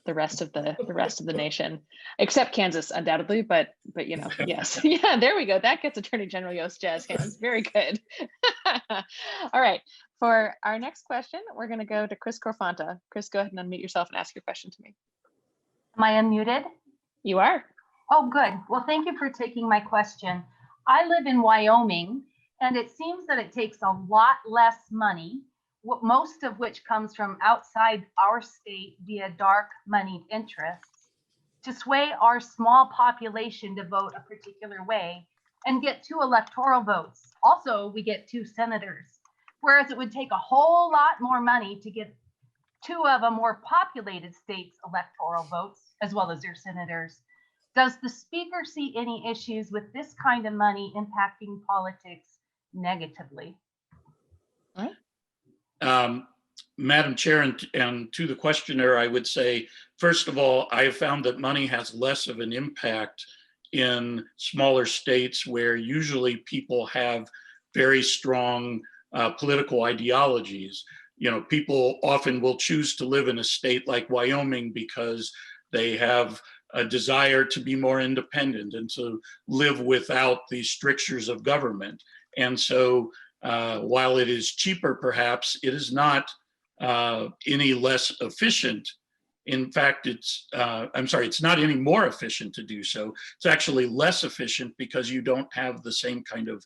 the rest of the nation, except Kansas, undoubtedly. But you know, yes, yeah, there we go. That gets Attorney General Yost jazz hands. Very good. All right, for our next question, we're going to go to Chris Corfonta. Chris, go ahead and unmute yourself and ask your question to me. Am I unmuted? You are. Oh, good. Well, thank you for taking my question. I live in Wyoming, and it seems that it takes a lot less money, most of which comes from outside our state via dark moneyed interests, to sway our small population to vote a particular way and get 2 electoral votes. Also, we get 2 senators, whereas it would take a whole lot more money to get 2 of a more populated states' electoral votes, as well as their senators. Does the speaker see any issues with this kind of money impacting politics negatively? Madam Chair, and to the questioner, I would say, first of all, I have found that money has less of an impact in smaller states where usually people have very strong political ideologies. You know, people often will choose to live in a state like Wyoming because they have a desire to be more independent and to live without the strictures of government. And so while it is cheaper, perhaps, it is not any less efficient. In fact, it's not any more efficient to do so. It's actually less efficient because you don't have the same kind of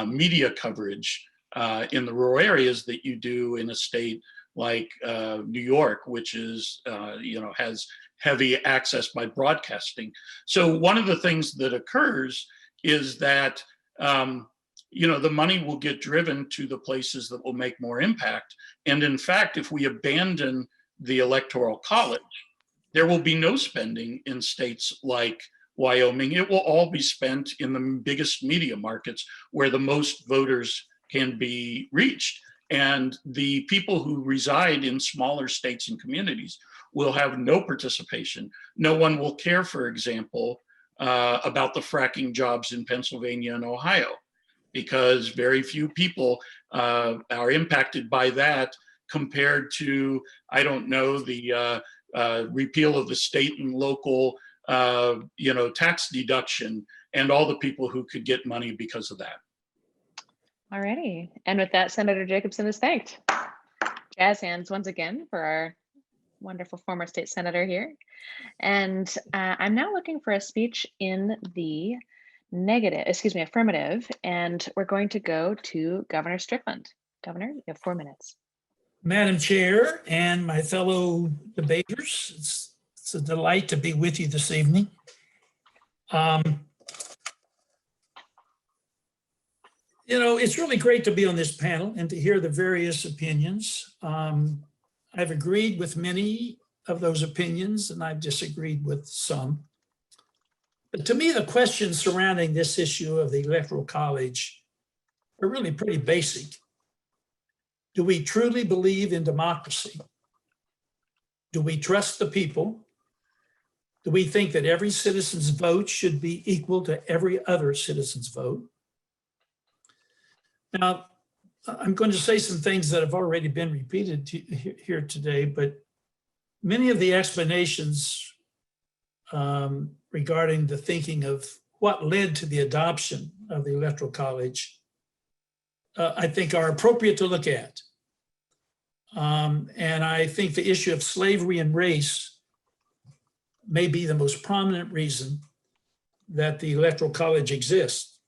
media coverage in the rural areas that you do in a state like New York, which is, has heavy access by broadcasting. So one of the things that occurs is that, the money will get driven to the places that will make more impact. And in fact, if we abandon the Electoral College, there will be no spending in states like Wyoming. It will all be spent in the biggest media markets where the most voters can be reached. And the people who reside in smaller states and communities will have no participation. No one will care, for example, about the fracking jobs in Pennsylvania and Ohio, because very few people are impacted by that compared to, I don't know, the repeal of the state and local tax deduction and all the people who could get money because of that. All righty. And with that, Senator Jacobson is thanked. Jazz hands once again for our wonderful former state senator here. And I'm now looking for a speech in the affirmative. And we're going to go to Governor Strickland. Governor, you have 4 minutes. Madam Chair and my fellow debaters, it's a delight to be with you this evening. It's really great to be on this panel and to hear the various opinions. I've agreed with many of those opinions and I've disagreed with some. But to me, the questions surrounding this issue of the Electoral College are really pretty basic. Do we truly believe in democracy? Do we trust the people? Do we think that every citizen's vote should be equal to every other citizen's vote? Now, I'm going to say some things that have already been repeated here today, but many of the explanations regarding the thinking of what led to the adoption of the Electoral College, I think are appropriate to look at. And I think the issue of slavery and race may be the most prominent reason that the Electoral College exists.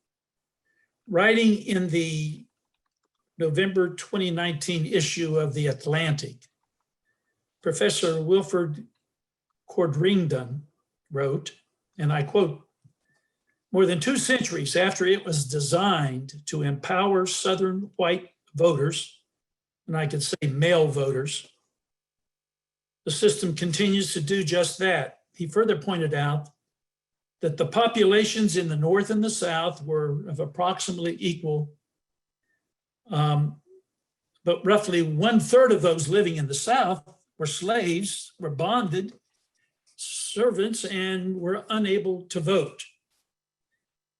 Writing in the November 2019 issue of The Atlantic, Professor Wilfred Cordrington wrote, and I quote, "More than 2 centuries after it was designed to empower Southern white voters," and I could say male voters, "the system continues to do just that." He further pointed out that the populations in the North and the South were of approximately equal, but roughly 1/3 of those living in the South were slaves, were bonded servants, and were unable to vote.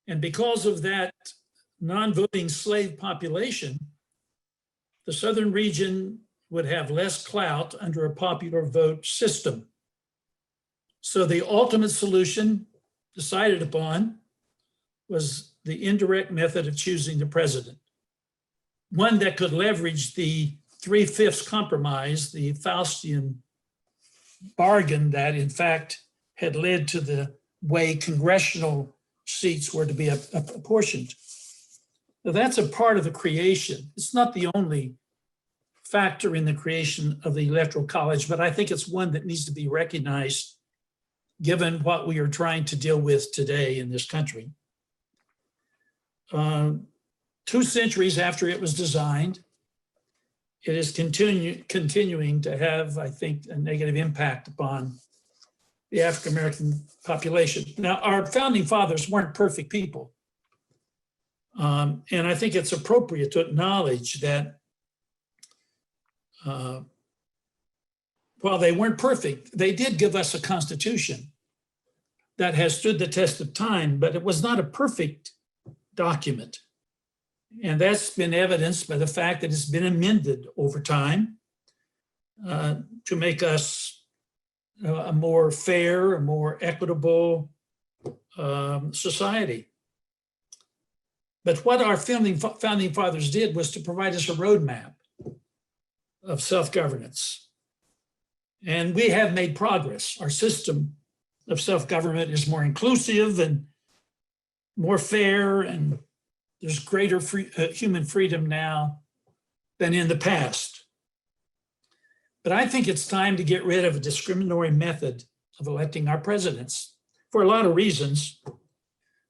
And because of that non-voting slave population, the Southern region would have less clout under a popular vote system. So the ultimate solution decided upon was the indirect method of choosing the president, one that could leverage the 3/5 compromise, the Faustian bargain that in fact had led to the way congressional seats were to be apportioned. Now that's a part of the creation. It's not the only factor in the creation of the Electoral College, but I think it's one that needs to be recognized given what we are trying to deal with today in this country. 2 centuries after it was designed, it is continuing to have, I think, a negative impact upon the African-American population. Now, our founding fathers weren't perfect people. And I think it's appropriate to acknowledge that while they weren't perfect, they did give us a constitution that has stood the test of time, but it was not a perfect document. And that's been evidenced by the fact that it's been amended over time to make us a more fair, a more equitable society. But what our founding fathers did was to provide us a roadmap of self-governance. And we have made progress. Our system of self-government is more inclusive and more fair, and there's greater human freedom now than in the past. But I think it's time to get rid of a discriminatory method of electing our presidents for a lot of reasons.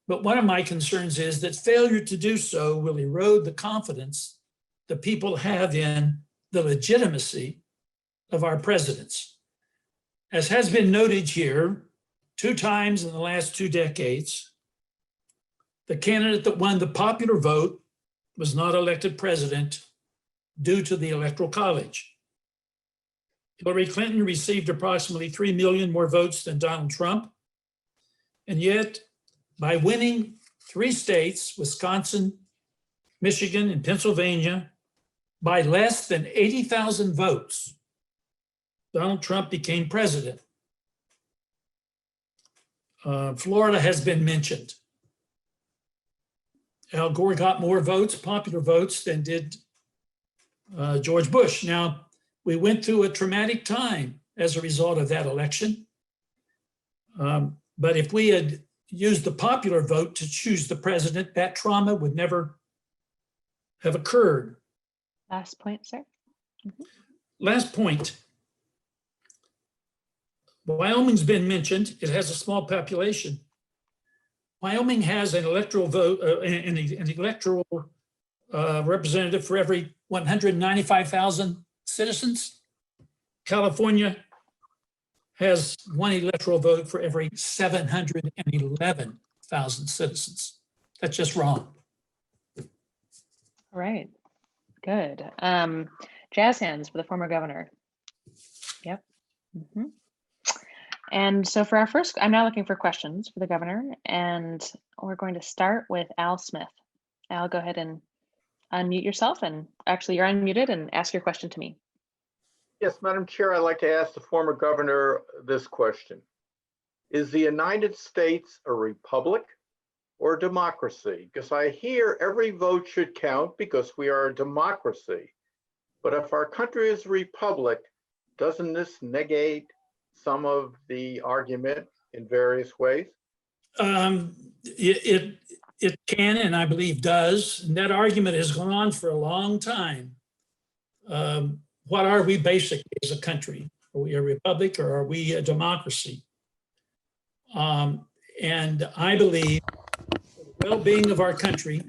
But one of my concerns is that failure to do so will erode the confidence that people have in the legitimacy of our presidents. As has been noted here, 2 times in the last 2 decades, the candidate that won the popular vote was not elected president due to the Electoral College. Hillary Clinton received approximately 3 million more votes than Donald Trump. And yet, by winning 3 states, Wisconsin, Michigan, and Pennsylvania, by less than 80,000 votes, Donald Trump became president. Florida has been mentioned. Al Gore got more votes, popular votes, than did George Bush. Now, we went through a traumatic time as a result of that election. But if we had used the popular vote to choose the president, that trauma would never have occurred. Last point, sir. Last point. Wyoming's been mentioned. It has a small population. Wyoming has an electoral vote, an electoral representative for every 195,000 citizens. California has 1 electoral vote for every 711,000 citizens. That's just wrong. All right, good. Jazz hands for the former governor. Yep. And so for our first, I'm now looking for questions for the governor, and we're going to start with Al Smith. Al, go ahead and unmute yourself, and actually you're unmuted, and ask your question to me. Yes, Madam Chair, I'd like to ask the former governor this question. Is the United States a republic or a democracy? Because I hear every vote should count because we are a democracy. But if our country is a republic, doesn't this negate some of the argument in various ways? It can, and I believe does. And that argument has gone on for a long time. What are we basically as a country? Are we a republic or are we a democracy? And I believe the well-being of our country,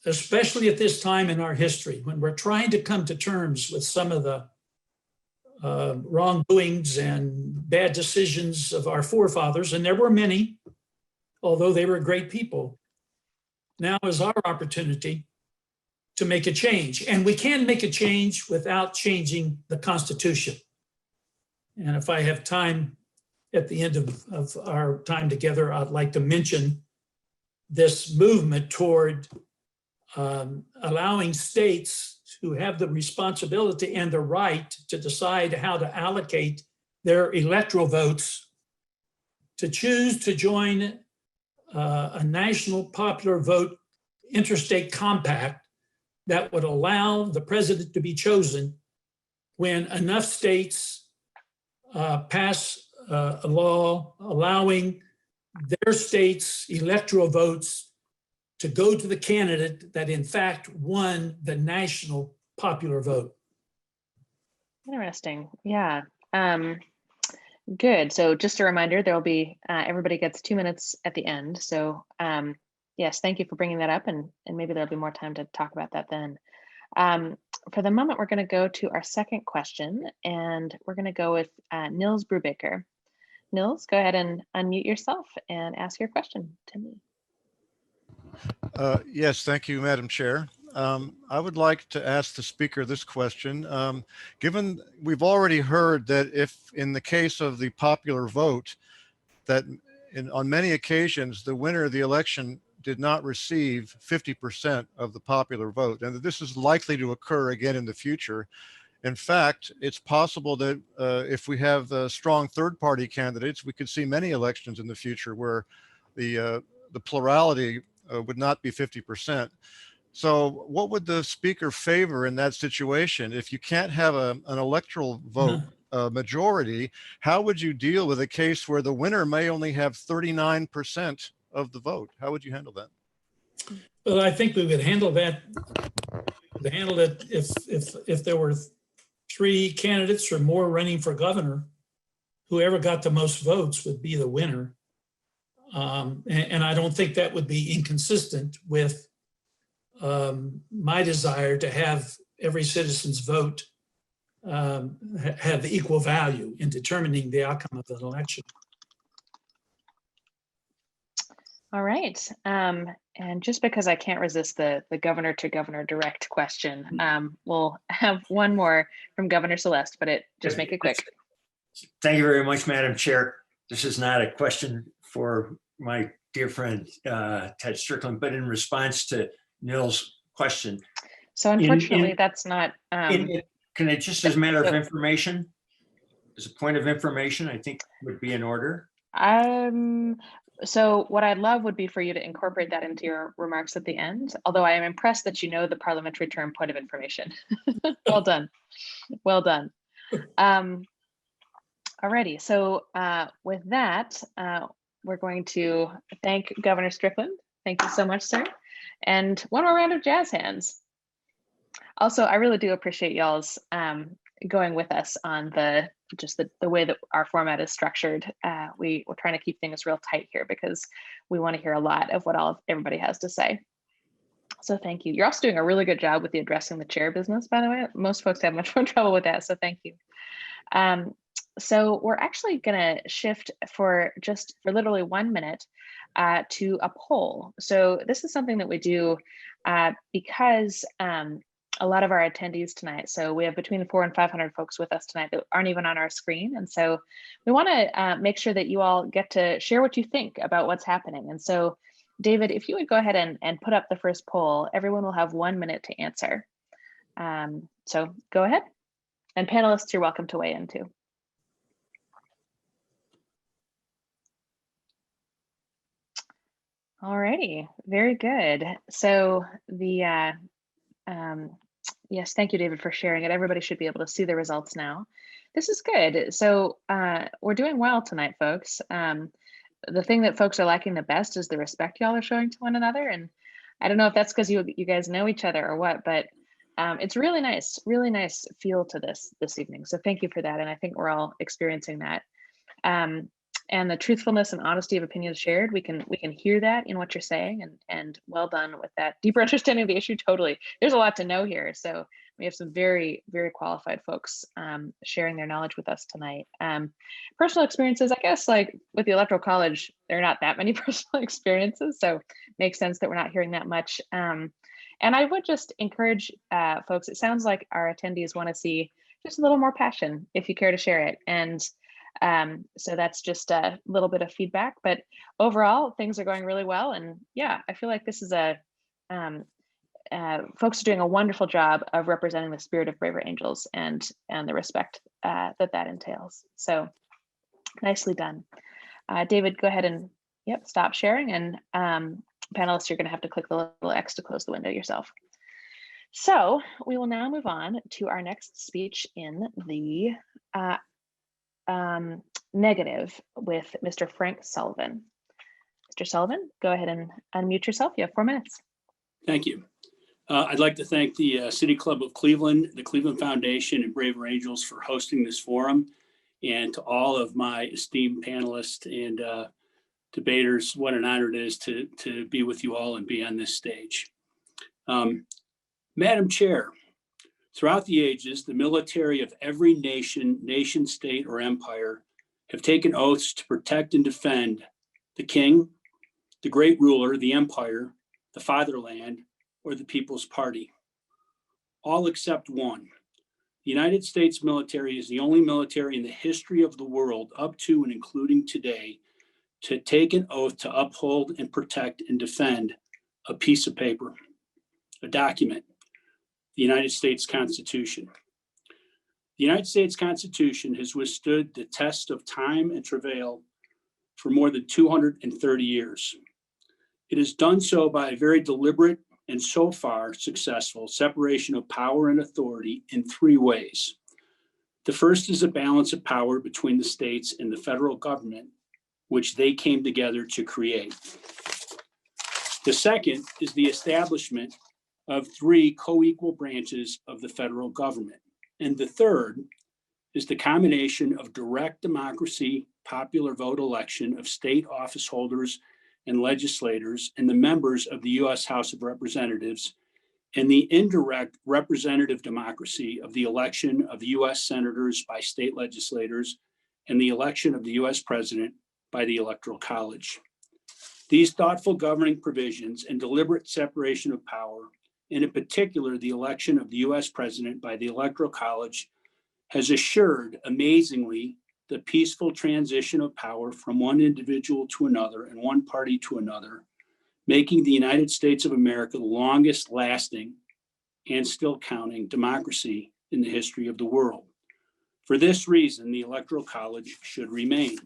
especially at this time in our history, when we're trying to come to terms with some of the wrongdoings and bad decisions of our forefathers, and there were many, although they were great people, now is our opportunity to make a change. And we can make a change without changing the Constitution. And if I have time at the end of our time together, I'd like to mention this movement toward allowing states who have the responsibility and the right to decide how to allocate their electoral votes to choose to join a national popular vote interstate compact that would allow the president to be chosen when enough states pass a law allowing their state's electoral votes to go to the candidate that in fact won the national popular vote. Interesting. Yeah. Good. So just a reminder, there'll be, everybody gets 2 minutes at the end. So yes, thank you for bringing that up, and maybe there'll be more time to talk about that then. For the moment, we're going to go to our second question, and we're going to go with Nils Brubaker. Nils, go ahead and unmute yourself and ask your question to me. Yes, thank you, Madam Chair. I would like to ask the speaker this question. Given we've already heard that if in the case of the popular vote, that on many occasions, the winner of the election did not receive 50% of the popular vote, and that this is likely to occur again in the future. In fact, it's possible that if we have strong third-party candidates, we could see many elections in the future where the plurality would not be 50%. So what would the speaker favor in that situation? If you can't have an electoral vote majority, how would you deal with a case where the winner may only have 39% of the vote? How would you handle that? Well, I think we would handle that. Handle it if there were 3 candidates or more running for governor, whoever got the most votes would be the winner. And I don't think that would be inconsistent with my desire to have every citizen's vote have equal value in determining the outcome of an election. All right. And just because I can't resist the governor to governor direct question, we'll have one more from Governor Celeste, but just make it quick. Thank you very much, Madam Chair. This is not a question for my dear friend Ted Strickland, but in response to Neil's question. So unfortunately, that's not. Can it just as a matter of information, as a point of information, I think would be in order. So what I'd love would be for you to incorporate that into your remarks at the end, although I am impressed that you know the parliamentary term point of information. Well done. Well done. Alrighty, so with that, we're going to thank Governor Strickland. Thank you so much, sir. And one more round of jazz hands. Also, I really do appreciate y'all's going with us on the way that our format is structured. We're trying to keep things real tight here because we want to hear a lot of what everybody has to say. So thank you. You're also doing a really good job with the addressing the chair business, by the way. Most folks have much more trouble with that, so thank you. So we're actually going to shift for literally 1 minute to a poll. So this is something that we do because a lot of our attendees tonight, so we have between 400 and 500 folks with us tonight that aren't even on our screen. And so we want to make sure that you all get to share what you think about what's happening. And so David, if you would go ahead and put up the first poll, everyone will have 1 minute to answer. So go ahead. And panelists, you're welcome to weigh in too. All righty, very good. So yes, thank you, David, for sharing it. Everybody should be able to see the results now. This is good. So we're doing well tonight, folks. The thing that folks are lacking the best is the respect y'all are showing to one another. And I don't know if that's because you guys know each other or what, but it's really nice feel to this evening. So thank you for that. And I think we're all experiencing that. And the truthfulness and honesty of opinions shared, we can hear that in what you're saying, and well done with that deeper understanding of the issue. Totally, there's a lot to know here. So we have some very, very qualified folks sharing their knowledge with us tonight. Personal experiences, I guess, like with the Electoral College, there are not that many personal experiences, so it makes sense that we're not hearing that much. And I would just encourage folks, it sounds like our attendees want to see just a little more passion, if you care to share it. And so that's just a little bit of feedback, but overall things are going really well. And yeah, I feel like this is folks are doing a wonderful job of representing the spirit of Braver Angels and the respect that entails. So nicely done. David, go ahead and stop sharing, and panelists, you're going to have to click the little X to close the window yourself. So we will now move on to our next speech in the negative with Mr. Frank Sullivan. Mr. Sullivan, go ahead and unmute yourself. You have 4 minutes. Thank you. I'd like to thank the City Club of Cleveland, the Cleveland Foundation, and Braver Angels for hosting this forum, and to all of my esteemed panelists and debaters. What an honor it is to be with you all and be on this stage. Madam Chair, throughout the ages, the military of every nation, state, or empire have taken oaths to protect and defend the king, the great ruler, the empire, the fatherland, or the People's Party. All except one. The United States military is the only military in the history of the world, up to and including today, to take an oath to uphold and protect and defend a piece of paper, a document, the United States Constitution. The United States Constitution has withstood the test of time and travail for more than 230 years. It has done so by a very deliberate and so far successful separation of power and authority in 3 ways. The first is a balance of power between the states and the federal government, which they came together to create. The second is the establishment of 3 co-equal branches of the federal government. And the third is the combination of direct democracy, popular vote election of state office holders and legislators and the members of the U.S. House of Representatives, and the indirect representative democracy of the election of U.S. senators by state legislators and the election of the U.S. president by the Electoral College. These thoughtful governing provisions and deliberate separation of power, and in particular the election of the U.S. president by the Electoral College, has assured, amazingly, the peaceful transition of power from one individual to another and one party to another, making the United States of America the longest lasting and still counting democracy in the history of the world. For this reason, the Electoral College should remain.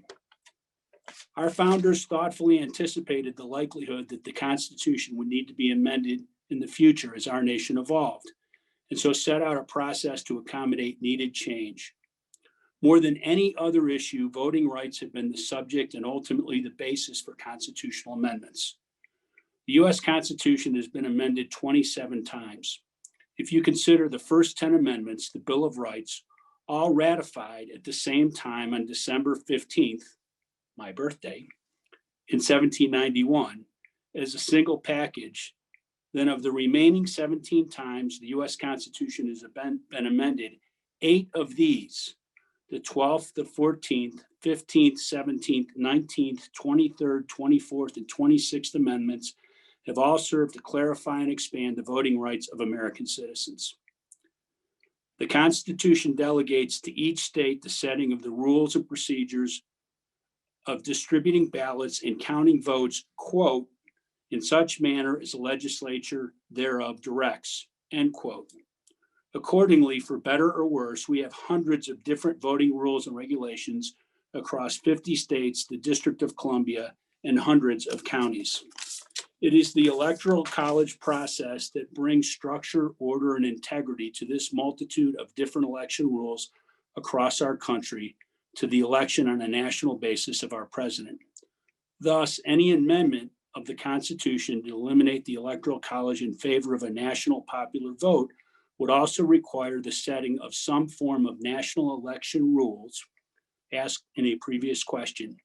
Our founders thoughtfully anticipated the likelihood that the Constitution would need to be amended in the future as our nation evolved, and so set out a process to accommodate needed change. More than any other issue, voting rights have been the subject and ultimately the basis for constitutional amendments. The U.S. Constitution has been amended 27 times. If you consider the first 10 amendments, the Bill of Rights, all ratified at the same time on December 15th, my birthday, in 1791, as a single package, then of the remaining 17 times the U.S. Constitution has been amended, 8 of these, the 12th, the 14th, 15th, 17th, 19th, 23rd, 24th, and 26th Amendments have all served to clarify and expand the voting rights of American citizens. The Constitution delegates to each state the setting of the rules and procedures of distributing ballots and counting votes, quote, in such manner as the legislature thereof directs, end quote. Accordingly, for better or worse, we have hundreds of different voting rules and regulations across 50 states, the District of Columbia, and hundreds of counties. It is the Electoral College process that brings structure, order, and integrity to this multitude of different election rules across our country to the election on a national basis of our president. Thus, any amendment of the Constitution to eliminate the Electoral College in favor of a national popular vote would also require the setting of some form of national election rules, asked in a previous question,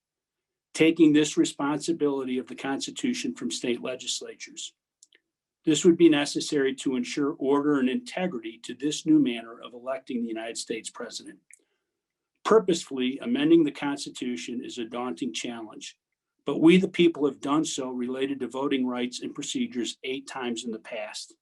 taking this responsibility of the Constitution from state legislatures. This would be necessary to ensure order and integrity to this new manner of electing the United States president. Purposefully amending the Constitution is a daunting challenge, but we the people have done so related to voting rights and procedures 8 times in the past.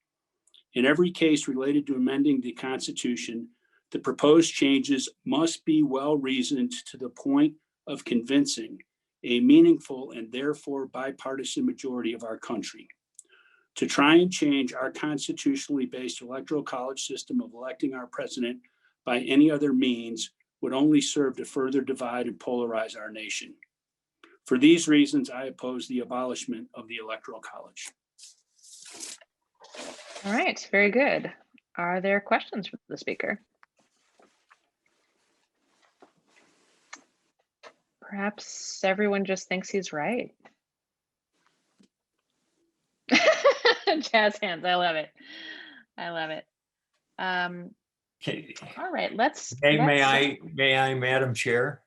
In every case related to amending the Constitution, the proposed changes must be well reasoned to the point of convincing a meaningful and therefore bipartisan majority of our country. To try and change our constitutionally based electoral college system of electing our president by any other means would only serve to further divide and polarize our nation. For these reasons, I oppose the abolishment of the Electoral College. All right, very good. Are there questions from the speaker? Perhaps everyone just thinks he's right. Jazz hands, I love it. I love it. Okay. All right, let's. May I, Madam Chair?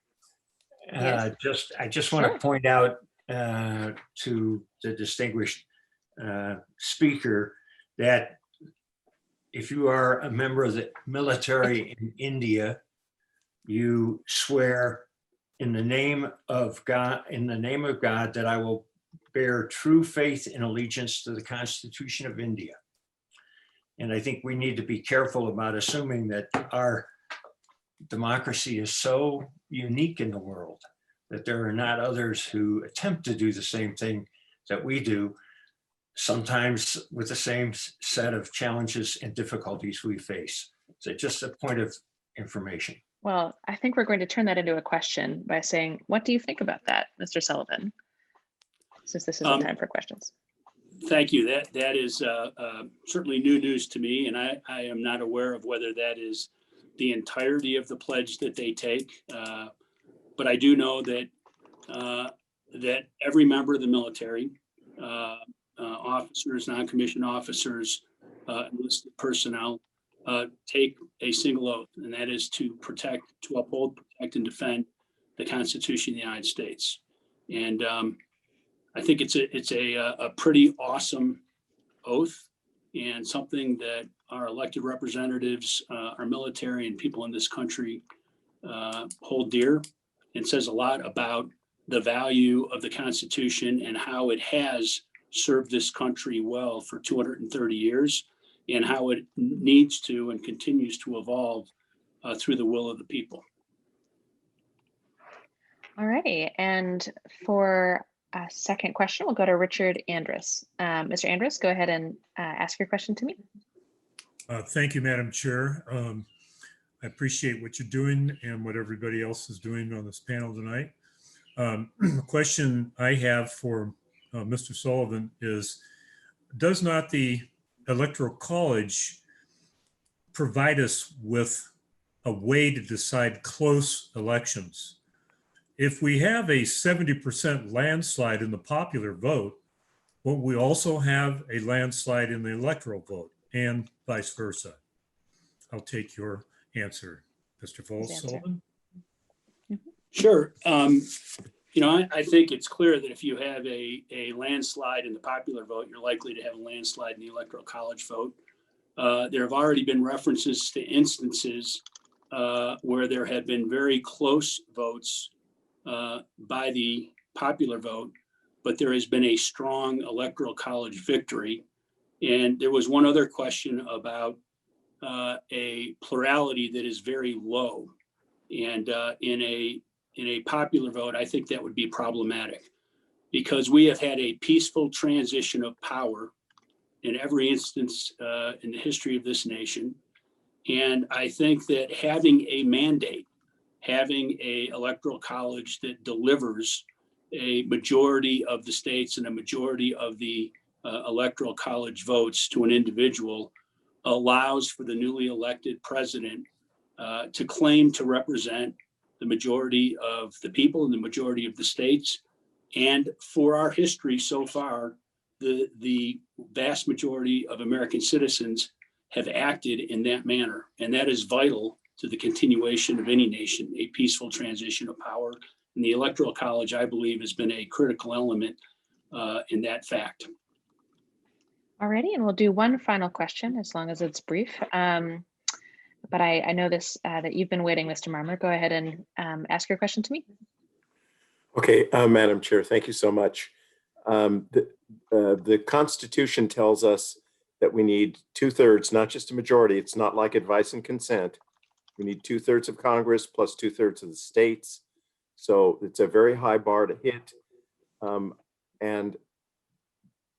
Yes. I just want to point out to the distinguished speaker that if you are a member of the military in India, you swear in the name of God, that I will bear true faith and allegiance to the Constitution of India. And I think we need to be careful about assuming that our democracy is so unique in the world that there are not others who attempt to do the same thing that we do, sometimes with the same set of challenges and difficulties we face. So just a point of information. Well, I think we're going to turn that into a question by saying, what do you think about that, Mr. Sullivan? Since this is the time for questions. Thank you. That is certainly new news to me, and I am not aware of whether that is the entirety of the pledge that they take. But I do know that that every member of the military, officers, non-commissioned officers, enlisted personnel, take a single oath, and that is to uphold, protect, and defend the Constitution of the United States. And I think it's a pretty awesome oath, and something that our elected representatives, our military, and people in this country hold dear, and says a lot about the value of the Constitution and how it has served this country well for 230 years, and how it needs to and continues to evolve through the will of the people. All righty, and for a second question, we'll go to Richard Andrus. Mr. Andrus, go ahead and ask your question to me. Thank you, Madam Chair. I appreciate what you're doing and what everybody else is doing on this panel tonight. The question I have for Mr. Sullivan is, does not the Electoral College provide us with a way to decide close elections? If we have a 70% landslide in the popular vote, won't we also have a landslide in the electoral vote, and vice versa? I'll take your answer, Mr. Sullivan. Sure. You know, I think it's clear that if you have a landslide in the popular vote, you're likely to have a landslide in the Electoral College vote. There have already been references to instances where there have been very close votes by the popular vote, but there has been a strong Electoral College victory. And there was one other question about a plurality that is very low. And in a popular vote, I think that would be problematic, because we have had a peaceful transition of power in every instance in the history of this nation. And I think that having a mandate, having a electoral college that delivers a majority of the states and a majority of the electoral college votes to an individual allows for the newly elected president to claim to represent the majority of the people and the majority of the states. And for our history so far, the vast majority of American citizens have acted in that manner. And that is vital to the continuation of any nation, a peaceful transition of power. And the Electoral College, I believe, has been a critical element in that fact. Alrighty, and we'll do one final question, as long as it's brief. But I know this that you've been waiting, Mr. Marmer. Go ahead and ask your question to me. Okay, Madam Chair, thank you so much. The Constitution tells us that we need 2/3, not just a majority. It's not like advice and consent. We need 2/3 of Congress plus 2/3 of the states. So it's a very high bar to hit. And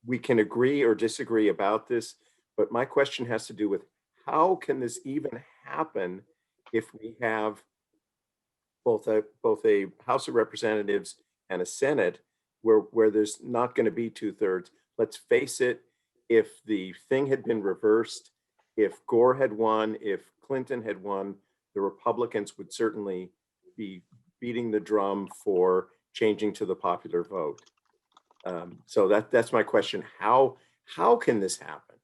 we can agree or disagree about this, but my question has to do with, how can this even happen if we have both a House of Representatives and a Senate where there's not going to be 2/3? Let's face it, if the thing had been reversed, if Gore had won, if Clinton had won, the Republicans would certainly be beating the drum for changing to the popular vote. So that's my question. How can this happen?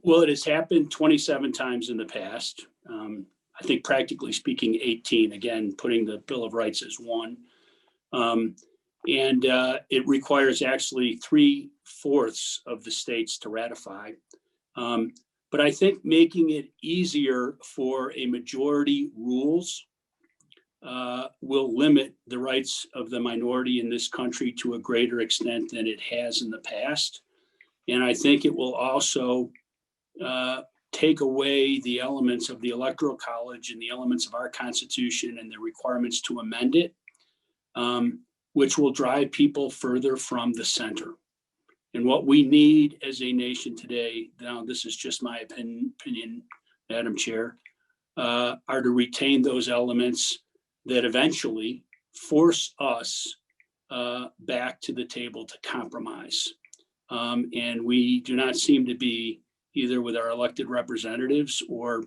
Well, it has happened 27 times in the past. I think practically speaking, 18, again, putting the Bill of Rights as one. And it requires actually 3/4 of the states to ratify. But I think making it easier for a majority rules will limit the rights of the minority in this country to a greater extent than it has in the past. And I think it will also take away the elements of the Electoral College and the elements of our Constitution and the requirements to amend it, which will drive people further from the center. And what we need as a nation today, now this is just my opinion, Madam Chair, are to retain those elements that eventually force us back to the table to compromise. And we do not seem to be, either with our elected representatives or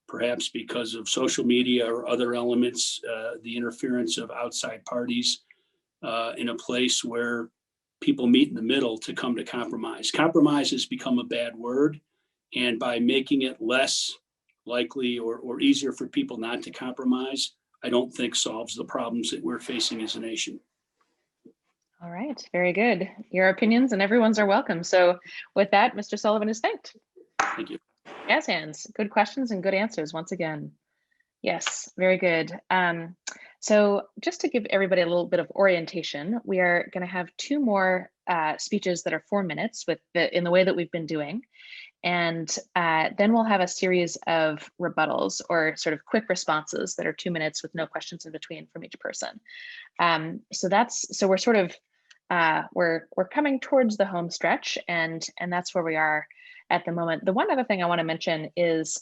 perhaps because of social media or other elements, the interference of outside parties, in a place where people meet in the middle to come to compromise. Compromise has become a bad word, and by making it less likely or easier for people not to compromise, I don't think solves the problems that we're facing as a nation. All right, very good. Your opinions and everyone's are welcome. So with that, Mr. Sullivan is thanked. Thank you. Yes, hands. Good questions and good answers once again. Yes, very good. So just to give everybody a little bit of orientation, we are going to have two more speeches that are 4 minutes in the way that we've been doing. And then we'll have a series of rebuttals or sort of quick responses that are 2 minutes with no questions in between from each person. So we're sort of, we're coming towards the home stretch, and that's where we are at the moment. The one other thing I want to mention is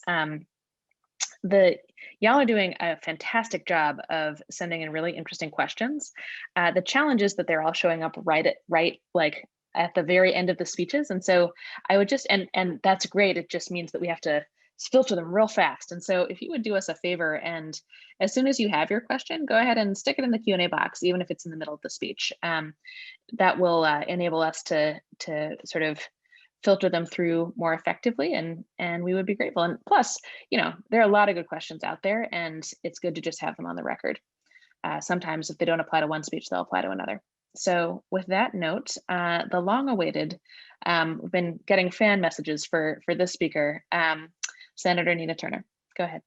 y'all are doing a fantastic job of sending in really interesting questions. The challenge is that they're all showing up right like at the very end of the speeches. And so I would just, and that's great. It just means that we have to filter them real fast. And so if you would do us a favor, and as soon as you have your question, go ahead and stick it in the Q&A box, even if it's in the middle of the speech. That will enable us to sort of filter them through more effectively, and we would be grateful. And plus, there are a lot of good questions out there, and it's good to just have them on the record. Sometimes if they don't apply to one speech, they'll apply to another. So with that note, the long-awaited, we've been getting fan messages for this speaker, Senator Nina Turner. Go ahead.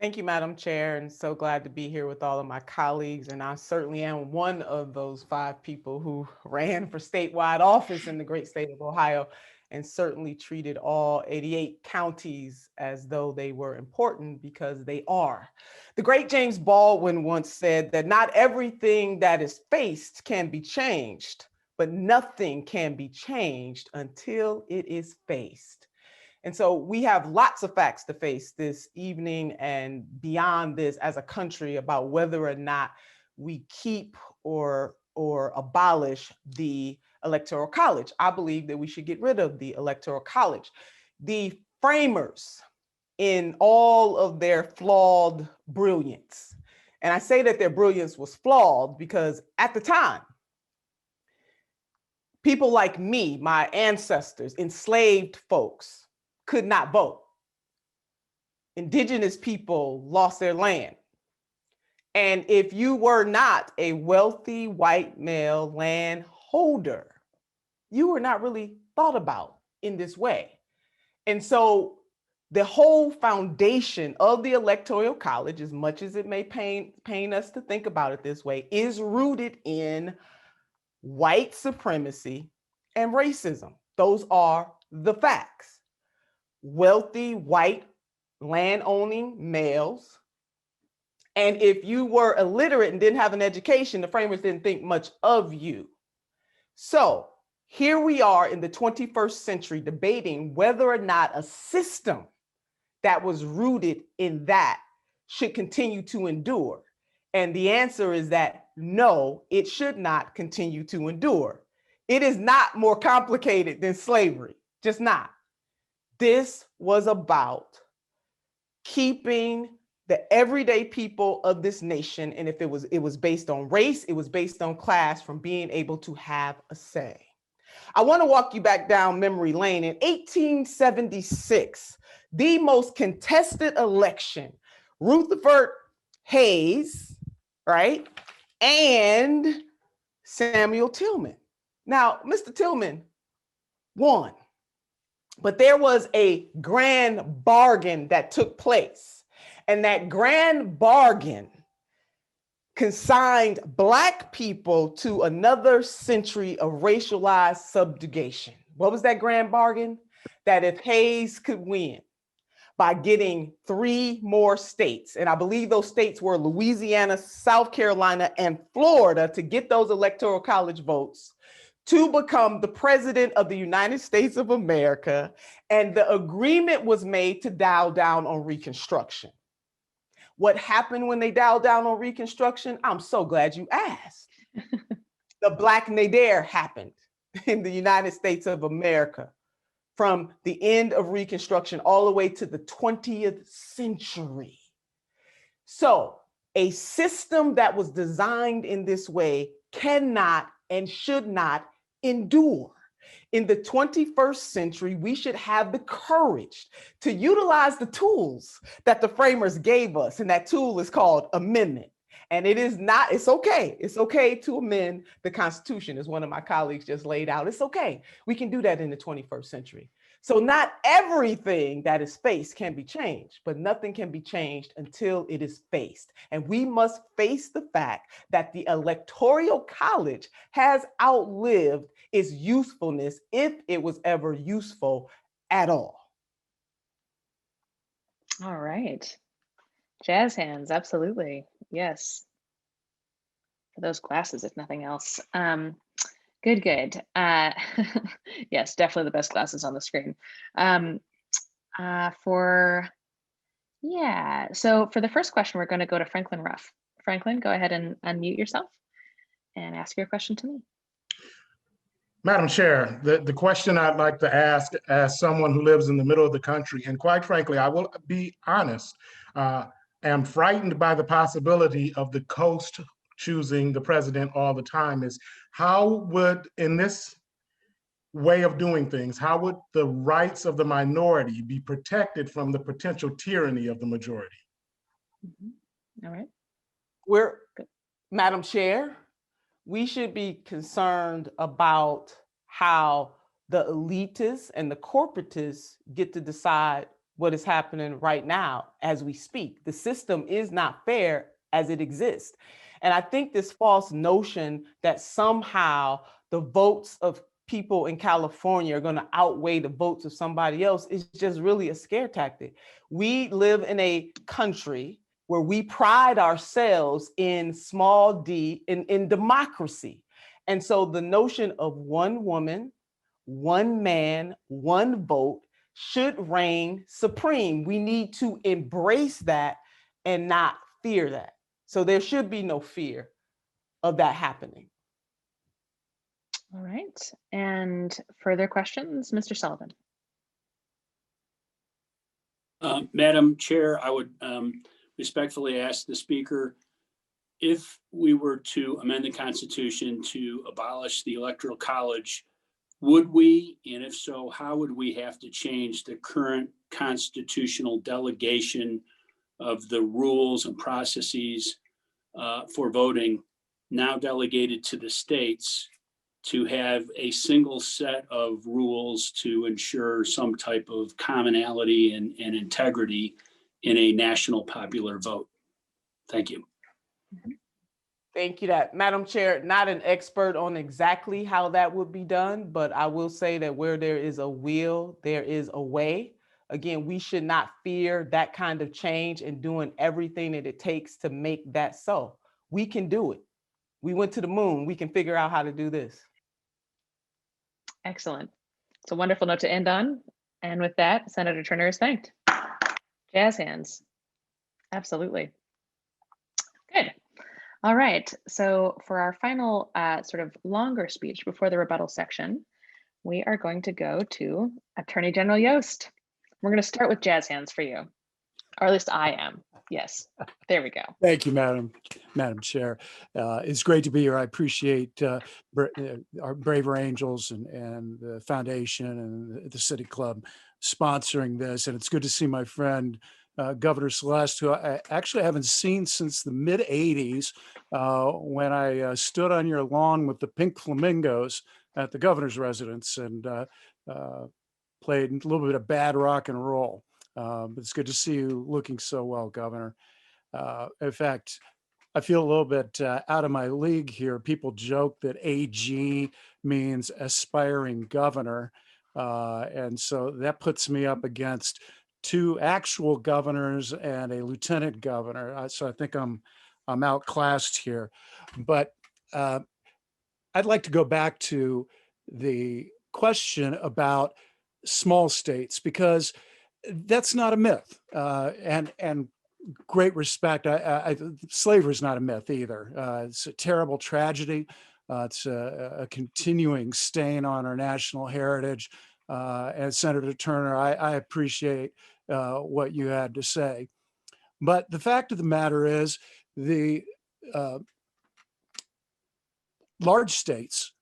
Thank you, Madam Chair, and so glad to be here with all of my colleagues. And I certainly am one of those 5 people who ran for statewide office in the great state of Ohio, and certainly treated all 88 counties as though they were important, because they are. The great James Baldwin once said that not everything that is faced can be changed, but nothing can be changed until it is faced. And so we have lots of facts to face this evening and beyond this as a country about whether or not we keep or abolish the Electoral College. I believe that we should get rid of the Electoral College. The framers, in all of their flawed brilliance, and I say that their brilliance was flawed because at the time, people like me, my ancestors, enslaved folks, could not vote. Indigenous people lost their land. And if you were not a wealthy white male landholder, you were not really thought about in this way. And so the whole foundation of the Electoral College, as much as it may pain us to think about it this way, is rooted in white supremacy and racism. Those are the facts. Wealthy white land-owning males. And if you were illiterate and didn't have an education, the framers didn't think much of you. So here we are in the 21st century debating whether or not a system that was rooted in that should continue to endure. And the answer is that no, it should not continue to endure. It is not more complicated than slavery, just not. This was about keeping the everyday people of this nation, and if it was based on race, it was based on class, from being able to have a say. I want to walk you back down memory lane. In 1876, the most contested election, Rutherford Hayes, right, and Samuel Tillman. Now, Mr. Tillman won. But there was a grand bargain that took place, and that grand bargain consigned Black people to another century of racialized subjugation. What was that grand bargain? That if Hayes could win by getting 3 more states, and I believe those states were Louisiana, South Carolina, and Florida, to get those Electoral College votes, to become the president of the United States of America, and the agreement was made to dial down on Reconstruction. What happened when they dialed down on Reconstruction? I'm so glad you asked. The Black Nadir happened in the United States of America from the end of Reconstruction all the way to the 20th century. So a system that was designed in this way cannot and should not endure. In the 21st century, we should have the courage to utilize the tools that the framers gave us, and that tool is called amendment. And it's okay to amend the Constitution, as one of my colleagues just laid out. It's okay. We can do that in the 21st century. So not everything that is faced can be changed, but nothing can be changed until it is faced. And we must face the fact that the Electoral College has outlived its usefulness, if it was ever useful at all. All right. Jazz hands, absolutely. Yes. For those glasses, if nothing else. Good. Yes, definitely the best glasses on the screen. So for the first question, we're going to go to Franklin Ruff. Franklin, go ahead and unmute yourself and ask your question to me. Madam Chair, the question I'd like to ask as someone who lives in the middle of the country, and quite frankly, I will be honest, am frightened by the possibility of the coast choosing the president all the time, is how would, in this way of doing things, how would the rights of the minority be protected from the potential tyranny of the majority? All right. Madam Chair, we should be concerned about how the elitists and the corporatists get to decide what is happening right now as we speak. The system is not fair as it exists. And I think this false notion that somehow the votes of people in California are going to outweigh the votes of somebody else is just really a scare tactic. We live in a country where we pride ourselves in small d, in democracy. And so the notion of one woman, one man, one vote should reign supreme. We need to embrace that and not fear that. So there should be no fear of that happening. All right. And further questions, Mr. Sullivan? Madam Chair, I would respectfully ask the speaker, if we were to amend the Constitution to abolish the Electoral College, would we, and if so, how would we have to change the current constitutional delegation of the rules and processes for voting, now delegated to the states, to have a single set of rules to ensure some type of commonality and integrity in a national popular vote? Thank you. Thank you. Madam Chair, not an expert on exactly how that would be done, but I will say that where there is a will, there is a way. Again, we should not fear that kind of change and doing everything that it takes to make that so. We can do it. We went to the moon. We can figure out how to do this. Excellent. It's a wonderful note to end on. And with that, Senator Turner is thanked. Jazz hands. Absolutely. Good. All right. So for our final sort of longer speech before the rebuttal section, we are going to go to Attorney General Yost. We're going to start with jazz hands for you, or at least I am. Yes, there we go. Thank you, Madam Chair. It's great to be here. I appreciate our Braver Angels and the foundation and the City Club sponsoring this. And it's good to see my friend, Governor Celeste, who I actually haven't seen since the mid 80s when I stood on your lawn with the pink flamingos at the governor's residence and played a little bit of bad rock and roll. But it's good to see you looking so well, Governor. In fact, I feel a little bit out of my league here. People joke that AG means aspiring governor. And so that puts me up against two actual governors and a lieutenant governor. So I think I'm outclassed here. But I'd like to go back to the question about small states, because that's not a myth. And great respect. Slavery is not a myth either. It's a terrible tragedy. It's a continuing stain on our national heritage. And Senator Turner, I appreciate what you had to say. But the fact of the matter is the large states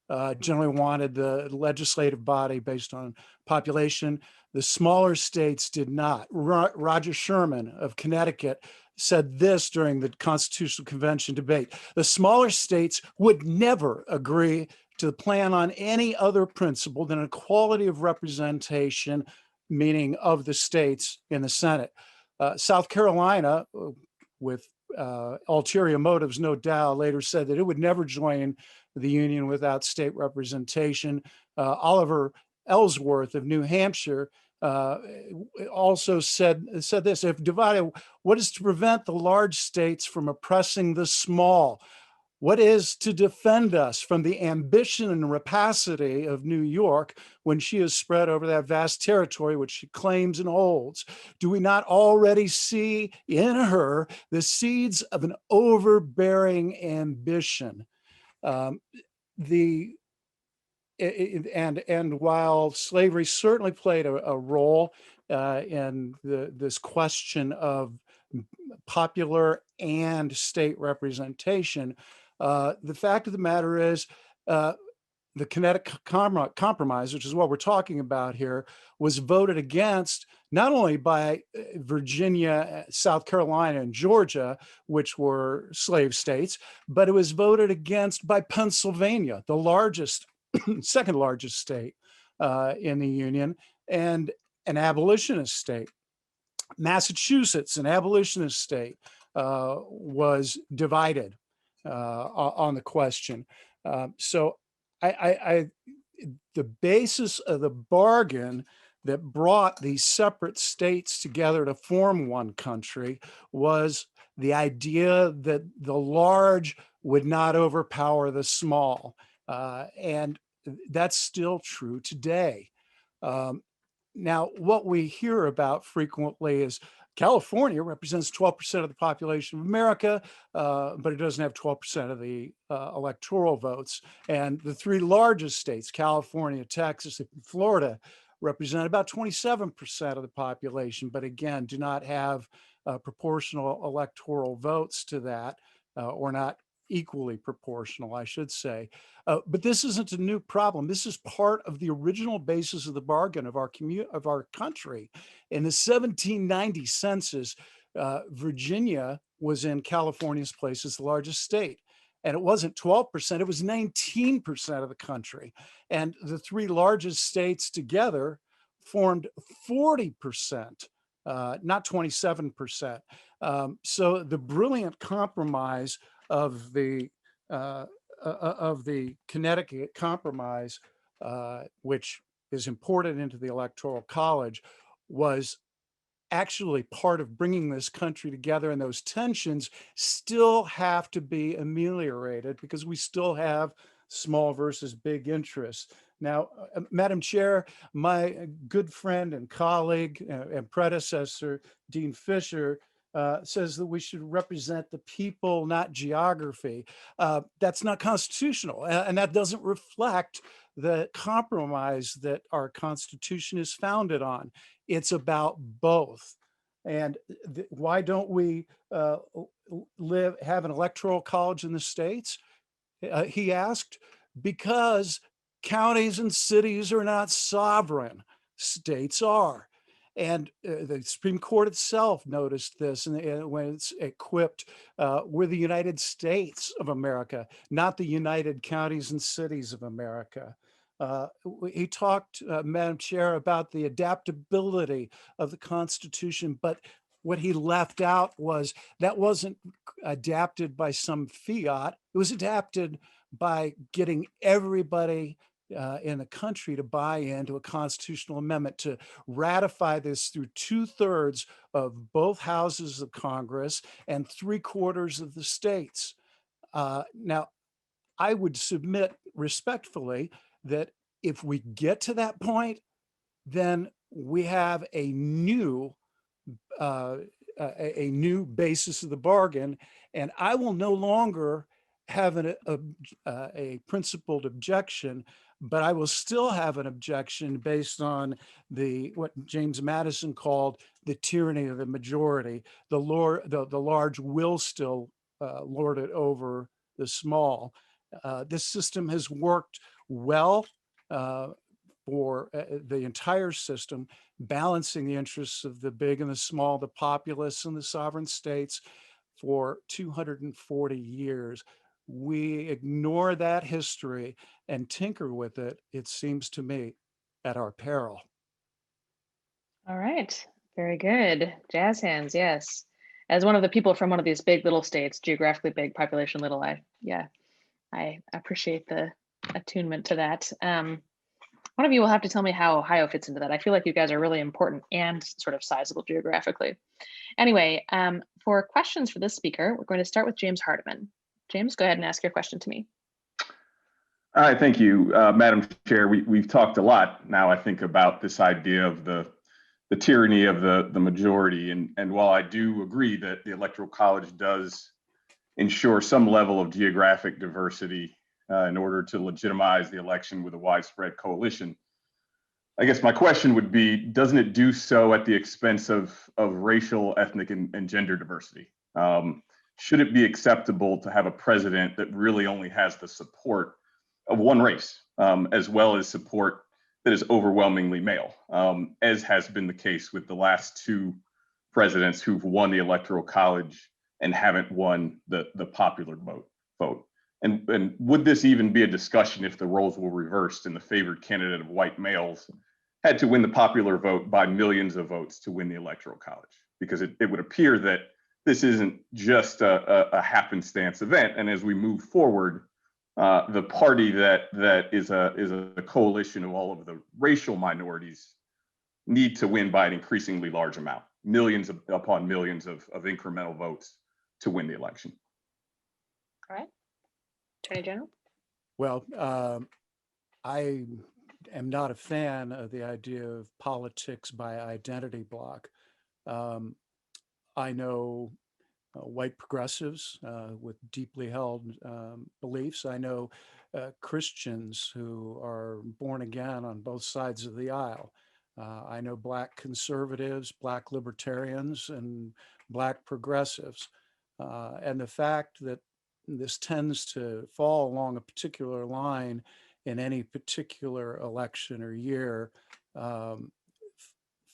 generally wanted the legislative body based on population. The smaller states did not. Roger Sherman of Connecticut said this during the Constitutional Convention debate: the smaller states would never agree to the plan on any other principle than equality of representation, meaning of the states in the Senate. South Carolina, with ulterior motives, no doubt, later said that it would never join the Union without state representation. Oliver Ellsworth of New Hampshire also said this: if divided, what is to prevent the large states from oppressing the small? What is to defend us from the ambition and rapacity of New York when she is spread over that vast territory which she claims and holds? Do we not already see in her the seeds of an overbearing ambition? And while slavery certainly played a role in this question of popular and state representation, the fact of the matter is the Connecticut Compromise, which is what we're talking about here, was voted against not only by Virginia, South Carolina, and Georgia, which were slave states, but it was voted against by Pennsylvania, the largest, second largest state in the Union, and an abolitionist state. Massachusetts, an abolitionist state, was divided on the question. So the basis of the bargain that brought these separate states together to form one country was the idea that the large would not overpower the small. And that's still true today. Now, what we hear about frequently is California represents 12% of the population of America, but it doesn't have 12% of the electoral votes. And the three largest states, California, Texas, and Florida, represent about 27% of the population, but again, do not have proportional electoral votes to that, or not equally proportional, I should say. But this isn't a new problem. This is part of the original basis of the bargain of our country. In the 1790 census, Virginia was in California's place as the largest state. And it wasn't 12%, it was 19% of the country. And the three largest states together formed 40%, not 27%. So the brilliant compromise of the Connecticut Compromise, which is imported into the Electoral College, was actually part of bringing this country together, and those tensions still have to be ameliorated because we still have small versus big interests. Now, Madam Chair, my good friend and colleague and predecessor, Dean Fisher, says that we should represent the people, not geography. That's not constitutional, and that doesn't reflect the compromise that our Constitution is founded on. It's about both. And why don't we have an electoral college in the states? He asked, because counties and cities are not sovereign, states are. And the Supreme Court itself noticed this when it's equipped, we're the United States of America, not the United Counties and Cities of America. He talked, Madam Chair, about the adaptability of the Constitution, but what he left out was that wasn't adapted by some fiat. It was adapted by getting everybody in the country to buy into a constitutional amendment, to ratify this through 2/3 of both houses of Congress and 3/4 of the states. Now, I would submit respectfully that if we get to that point, then we have a new basis of the bargain, and I will no longer have a principled objection, but I will still have an objection based on what James Madison called the tyranny of the majority. The large will still lord it over the small. This system has worked well for the entire system, balancing the interests of the big and the small, the populace and the sovereign states for 240 years. We ignore that history and tinker with it, it seems to me, at our peril. All right, very good. Jazz hands, yes. As one of the people from one of these big little states, geographically big, population little, I appreciate the attunement to that. One of you will have to tell me how Ohio fits into that. I feel like you guys are really important and sort of sizable geographically. Anyway, for questions for this speaker, we're going to start with James Hardiman. James, go ahead and ask your question to me. All right, thank you, Madam Chair. We've talked a lot now, I think, about this idea of the tyranny of the majority. And while I do agree that the Electoral College does ensure some level of geographic diversity in order to legitimize the election with a widespread coalition, I guess my question would be, doesn't it do so at the expense of racial, ethnic, and gender diversity? Should it be acceptable to have a president that really only has the support of one race, as well as support that is overwhelmingly male, as has been the case with the last two presidents who've won the Electoral College and haven't won the popular vote? And would this even be a discussion if the roles were reversed and the favored candidate of white males had to win the popular vote by millions of votes to win the Electoral College? Because it would appear that this isn't just a happenstance event. And as we move forward, the party that is a coalition of all of the racial minorities need to win by an increasingly large amount, millions upon millions of incremental votes to win the election. All right. Attorney General? Well, I am not a fan of the idea of politics by identity block. I know white progressives with deeply held beliefs. I know Christians who are born again on both sides of the aisle. I know Black conservatives, Black libertarians, and Black progressives. And the fact that this tends to fall along a particular line in any particular election or year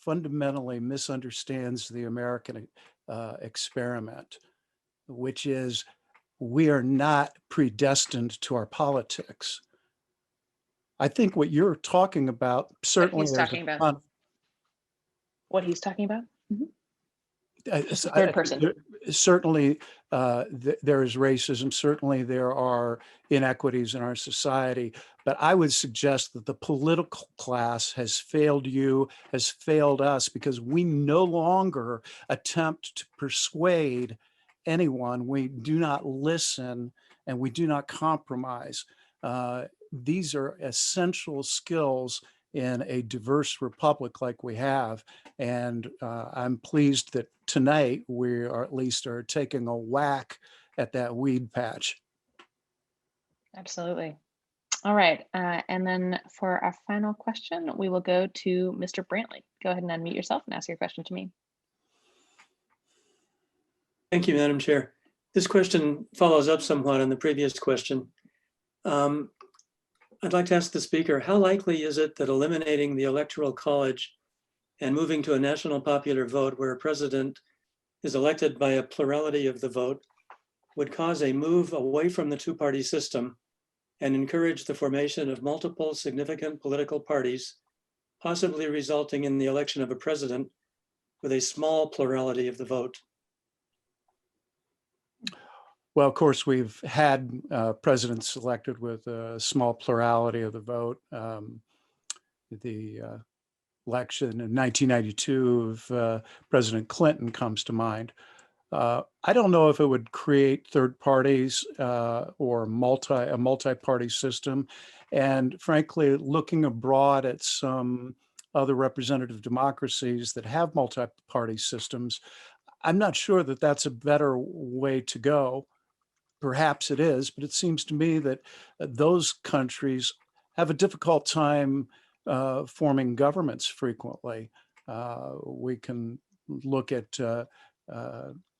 fundamentally misunderstands the American experiment, which is we are not predestined to our politics. I think what you're talking about, certainly What he's talking about. What he's talking about? Third person. Certainly there is racism, certainly there are inequities in our society, but I would suggest that the political class has failed you, has failed us, because we no longer attempt to persuade anyone. We do not listen and we do not compromise. These are essential skills in a diverse republic like we have. And I'm pleased that tonight we are at least taking a whack at that weed patch. Absolutely. All right. And then for our final question, we will go to Mr. Brantley. Go ahead and unmute yourself and ask your question to me. Thank you, Madam Chair. This question follows up somewhat on the previous question. I'd like to ask the speaker, how likely is it that eliminating the Electoral College and moving to a national popular vote where a president is elected by a plurality of the vote would cause a move away from the two-party system and encourage the formation of multiple significant political parties, possibly resulting in the election of a president with a small plurality of the vote? Well, of course, we've had presidents elected with a small plurality of the vote. The election in 1992 of President Clinton comes to mind. I don't know if it would create third parties or a multi-party system. And frankly, looking abroad at some other representative democracies that have multi-party systems, I'm not sure that that's a better way to go. perhaps it is, but it seems to me that those countries have a difficult time forming governments frequently. We can look at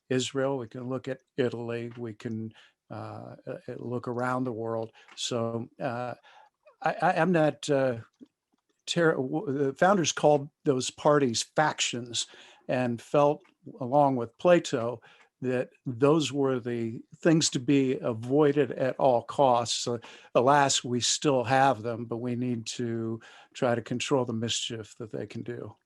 Israel, we can look at Italy, we can look around the world. So I'm not, the founders called those parties factions and felt, along with Plato, that those were the things to be avoided at all costs. So, alas, we still have them, but we need to try to control the mischief that they can do.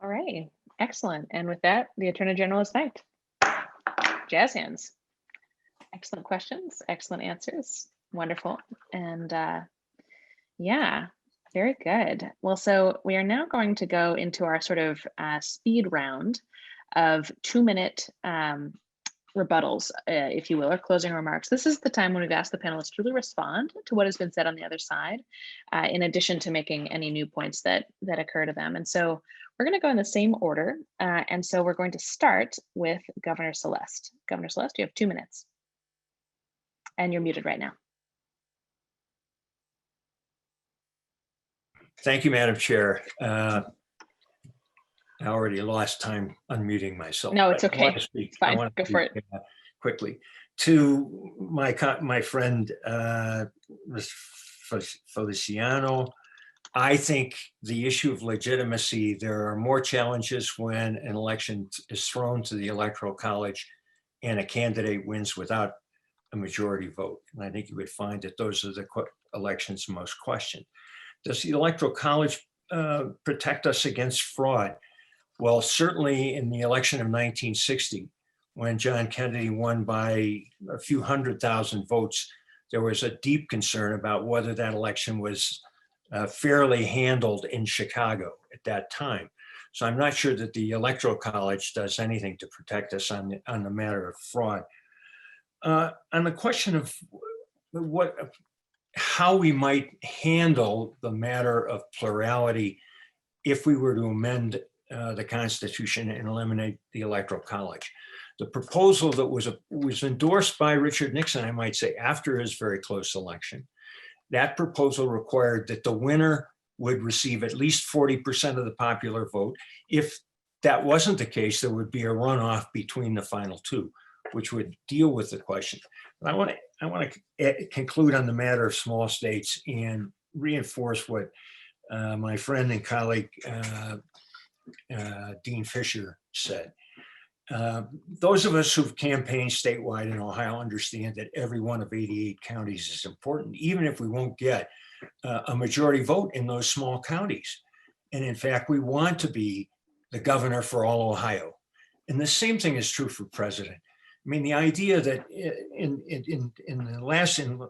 All right, excellent. And with that, the Attorney General is thanked. Jazz hands. Excellent questions, excellent answers. Wonderful. And yeah, very good. Well, so we are now going to go into our sort of speed round of 2-minute rebuttals, if you will, or closing remarks. This is the time when we've asked the panelists to really respond to what has been said on the other side, in addition to making any new points that occur to them. And so we're going to go in the same order. And so we're going to start with Governor Celeste. Governor Celeste, you have 2 minutes. And you're muted right now. Thank you, Madam Chair. I already lost time unmuting myself. No, it's okay. It's fine. Go for it. Quickly. To my friend, Mr. Feliciano, I think the issue of legitimacy, there are more challenges when an election is thrown to the Electoral College and a candidate wins without a majority vote. And I think you would find that those are the elections most questioned. Does the Electoral College protect us against fraud? Well, certainly in the election of 1960, when John Kennedy won by a few 100,000 votes, there was a deep concern about whether that election was fairly handled in Chicago at that time. So I'm not sure that the Electoral College does anything to protect us on the matter of fraud. On the question of how we might handle the matter of plurality if we were to amend the Constitution and eliminate the Electoral College. The proposal that was endorsed by Richard Nixon, I might say, after his very close election, that proposal required that the winner would receive at least 40% of the popular vote. If that wasn't the case, there would be a runoff between the final two, which would deal with the question. But I want to conclude on the matter of small states and reinforce what my friend and colleague Dean Fisher said. Those of us who've campaigned statewide in Ohio understand that every one of 88 counties is important, even if we won't get a majority vote in those small counties. And in fact, we want to be the governor for all Ohio. And the same thing is true for president. I mean, the idea that in the election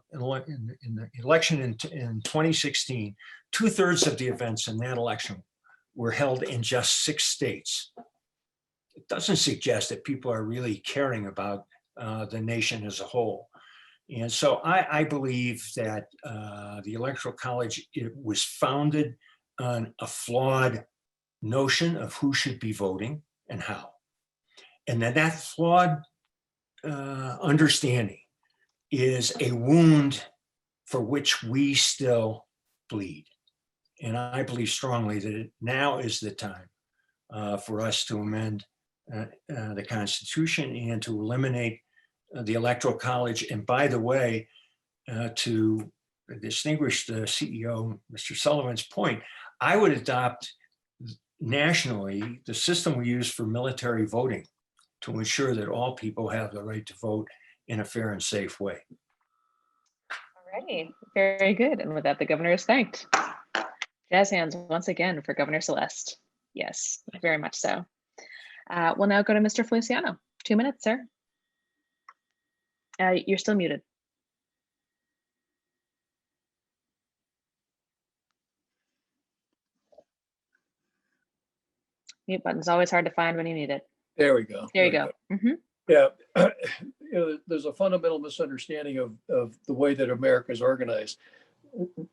in 2016, 2/3 of the events in that election were held in just 6 states. It doesn't suggest that people are really caring about the nation as a whole. And so I believe that the Electoral College, it was founded on a flawed notion of who should be voting and how. And that flawed understanding is a wound for which we still bleed. And I believe strongly that now is the time for us to amend the Constitution and to eliminate the Electoral College. And by the way, to distinguish the CEO, Mr. Sullivan's point, I would adopt nationally the system we use for military voting to ensure that all people have the right to vote in a fair and safe way. All righty, very good. And with that, the governor is thanked. Jazz hands once again for Governor Celeste. Yes, very much so. We'll now go to Mr. Feliciano. 2 minutes, sir. You're still muted. Mute button's always hard to find when you need it. There we go. There you go. Mm-hmm. Yeah, there's a fundamental misunderstanding of the way that America is organized.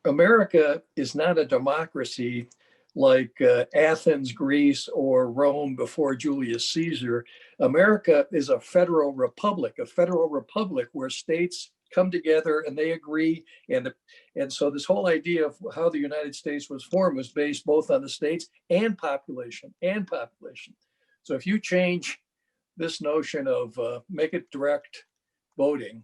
America is not a democracy like Athens, Greece, or Rome before Julius Caesar. America is a federal republic where states come together and they agree. And so this whole idea of how the United States was formed was based both on the states and population. So if you change this notion of make it direct voting,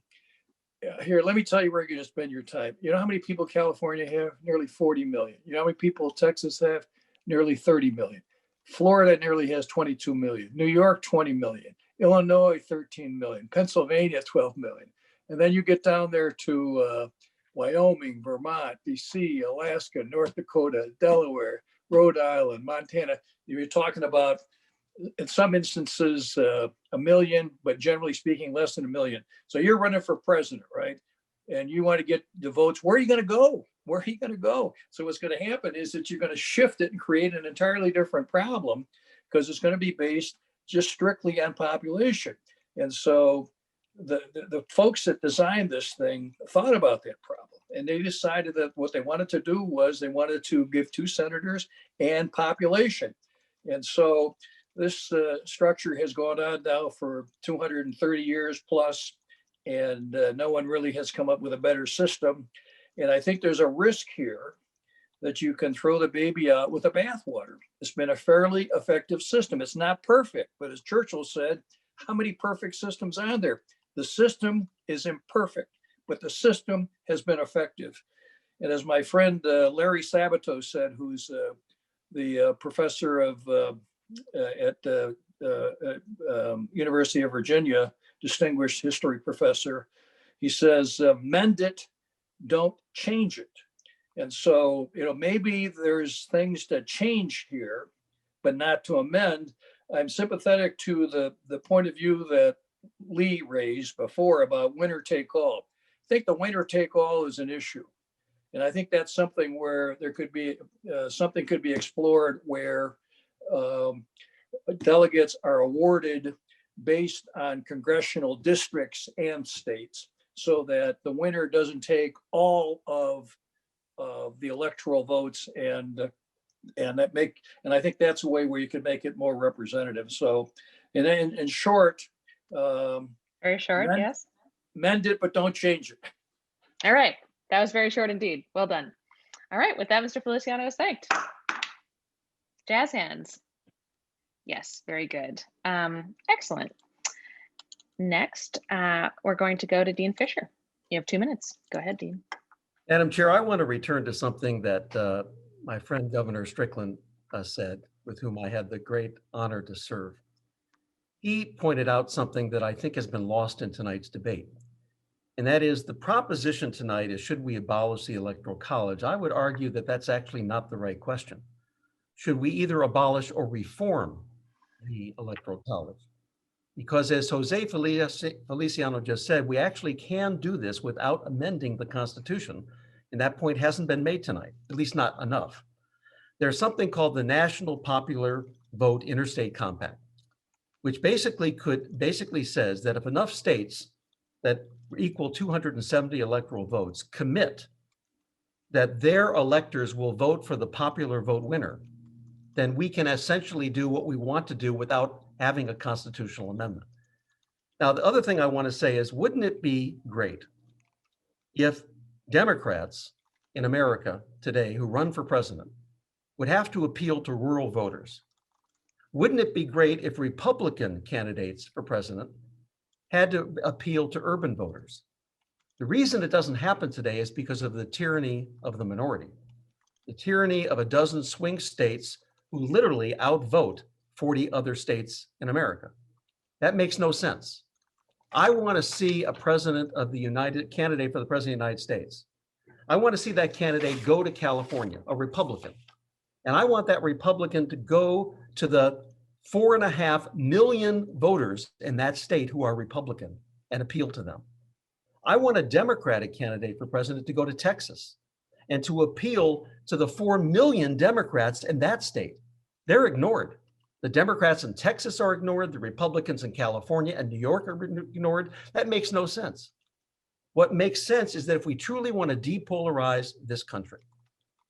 here, let me tell you where you're going to spend your time. You know how many people California have? Nearly 40 million. You know how many people Texas have? Nearly 30 million. Florida nearly has 22 million. New York, 20 million. Illinois, 13 million. Pennsylvania, 12 million. And then you get down there to Wyoming, Vermont, DC, Alaska, North Dakota, Delaware, Rhode Island, Montana. You're talking about, in some instances, 1 million, but generally speaking, less than 1 million. So you're running for president, right? And you want to get the votes. Where are you going to go? So what's going to happen is that you're going to shift it and create an entirely different problem, because it's going to be based just strictly on population. And so the folks that designed this thing thought about that problem. And they decided that what they wanted to do was they wanted to give 2 senators and population. And so this structure has gone on now for 230 years plus, and no one really has come up with a better system. And I think there's a risk here that you can throw the baby out with the bathwater. It's been a fairly effective system. It's not perfect, but as Churchill said, how many perfect systems are there? The system is imperfect, but the system has been effective. And as my friend Larry Sabato said, who's the professor of at the University of Virginia, distinguished history professor, he says, mend it, don't change it. And so, maybe there's things to change here, but not to amend. I'm sympathetic to the point of view that Lee raised before about winner take all. I think the winner take all is an issue. And I think that's something where there could be, something could be explored where delegates are awarded based on congressional districts and states, so that the winner doesn't take all of the electoral votes, and I think that's a way where you could make it more representative. So, in short, very short, yes. Mend it, but don't change it. All right, that was very short indeed. Well done. All right, with that, Mr. Feliciano is thanked. Jazz hands. Yes, very good. Excellent. Next, we're going to go to Dean Fisher. You have 2 minutes. Go ahead, Dean. Madam Chair, I want to return to something that my friend Governor Strickland said, with whom I had the great honor to serve. He pointed out something that I think has been lost in tonight's debate, and that is the proposition tonight is, should we abolish the Electoral College? I would argue that that's actually not the right question. Should we either abolish or reform the Electoral College? Because as Jose Feliciano just said, we actually can do this without amending the Constitution, and that point hasn't been made tonight, at least not enough. There's something called the National Popular Vote Interstate Compact, which basically says that if enough states that equal 270 electoral votes commit that their electors will vote for the popular vote winner, then we can essentially do what we want to do without having a constitutional amendment. Now, the other thing I want to say is, wouldn't it be great if Democrats in America today who run for president would have to appeal to rural voters? Wouldn't it be great if Republican candidates for president had to appeal to urban voters? The reason it doesn't happen today is because of the tyranny of the minority, the tyranny of a dozen swing states who literally outvote 40 other states in America. That makes no sense. I want to see a candidate for the president of the United States. I want to see that candidate go to California, a Republican. And I want that Republican to go to the 4.5 million voters in that state who are Republican and appeal to them. I want a Democratic candidate for president to go to Texas and to appeal to the 4 million Democrats in that state. They're ignored. The Democrats in Texas are ignored. The Republicans in California and New York are ignored. That makes no sense. What makes sense is that if we truly want to depolarize this country,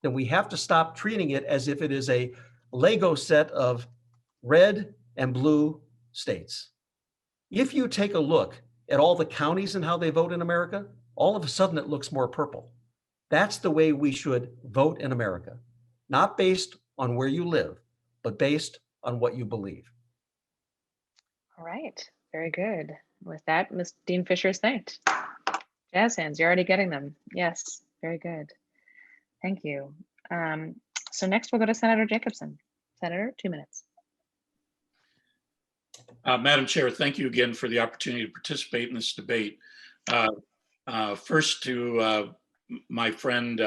then we have to stop treating it as if it is a Lego set of red and blue states. If you take a look at all the counties and how they vote in America, all of a sudden it looks more purple. That's the way we should vote in America, not based on where you live, but based on what you believe. All right, very good. With that, Ms. Dean Fisher is thanked. Jazz hands, you're already getting them. Yes, very good. Thank you. So next we'll go to Senator Jacobson. Senator, 2 minutes. Madam Chair, thank you again for the opportunity to participate in this debate. First to my friend,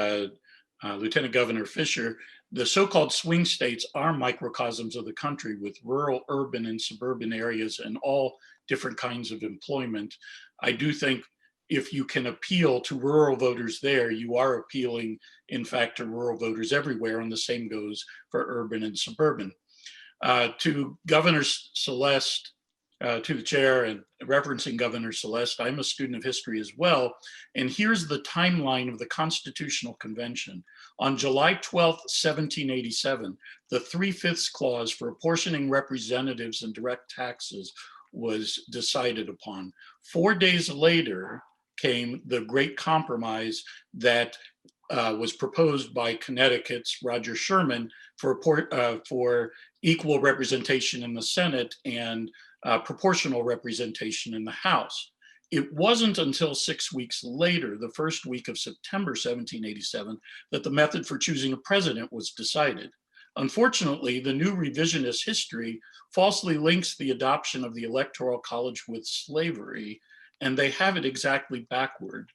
Lieutenant Governor Fisher, the so-called swing states are microcosms of the country with rural, urban, and suburban areas and all different kinds of employment. I do think if you can appeal to rural voters there, you are appealing, in fact, to rural voters everywhere, and the same goes for urban and suburban. To Governor Celeste, to the chair, and referencing Governor Celeste, I'm a student of history as well, and here's the timeline of the Constitutional Convention. On July 12th, 1787, the 3/5 clause for apportioning representatives and direct taxes was decided upon. 4 days later came the Great Compromise that was proposed by Connecticut's Roger Sherman for equal representation in the Senate and proportional representation in the House. It wasn't until 6 weeks later, the first week of September 1787, that the method for choosing a president was decided. Unfortunately, the new revisionist history falsely links the adoption of the Electoral College with slavery, and they have it exactly backward.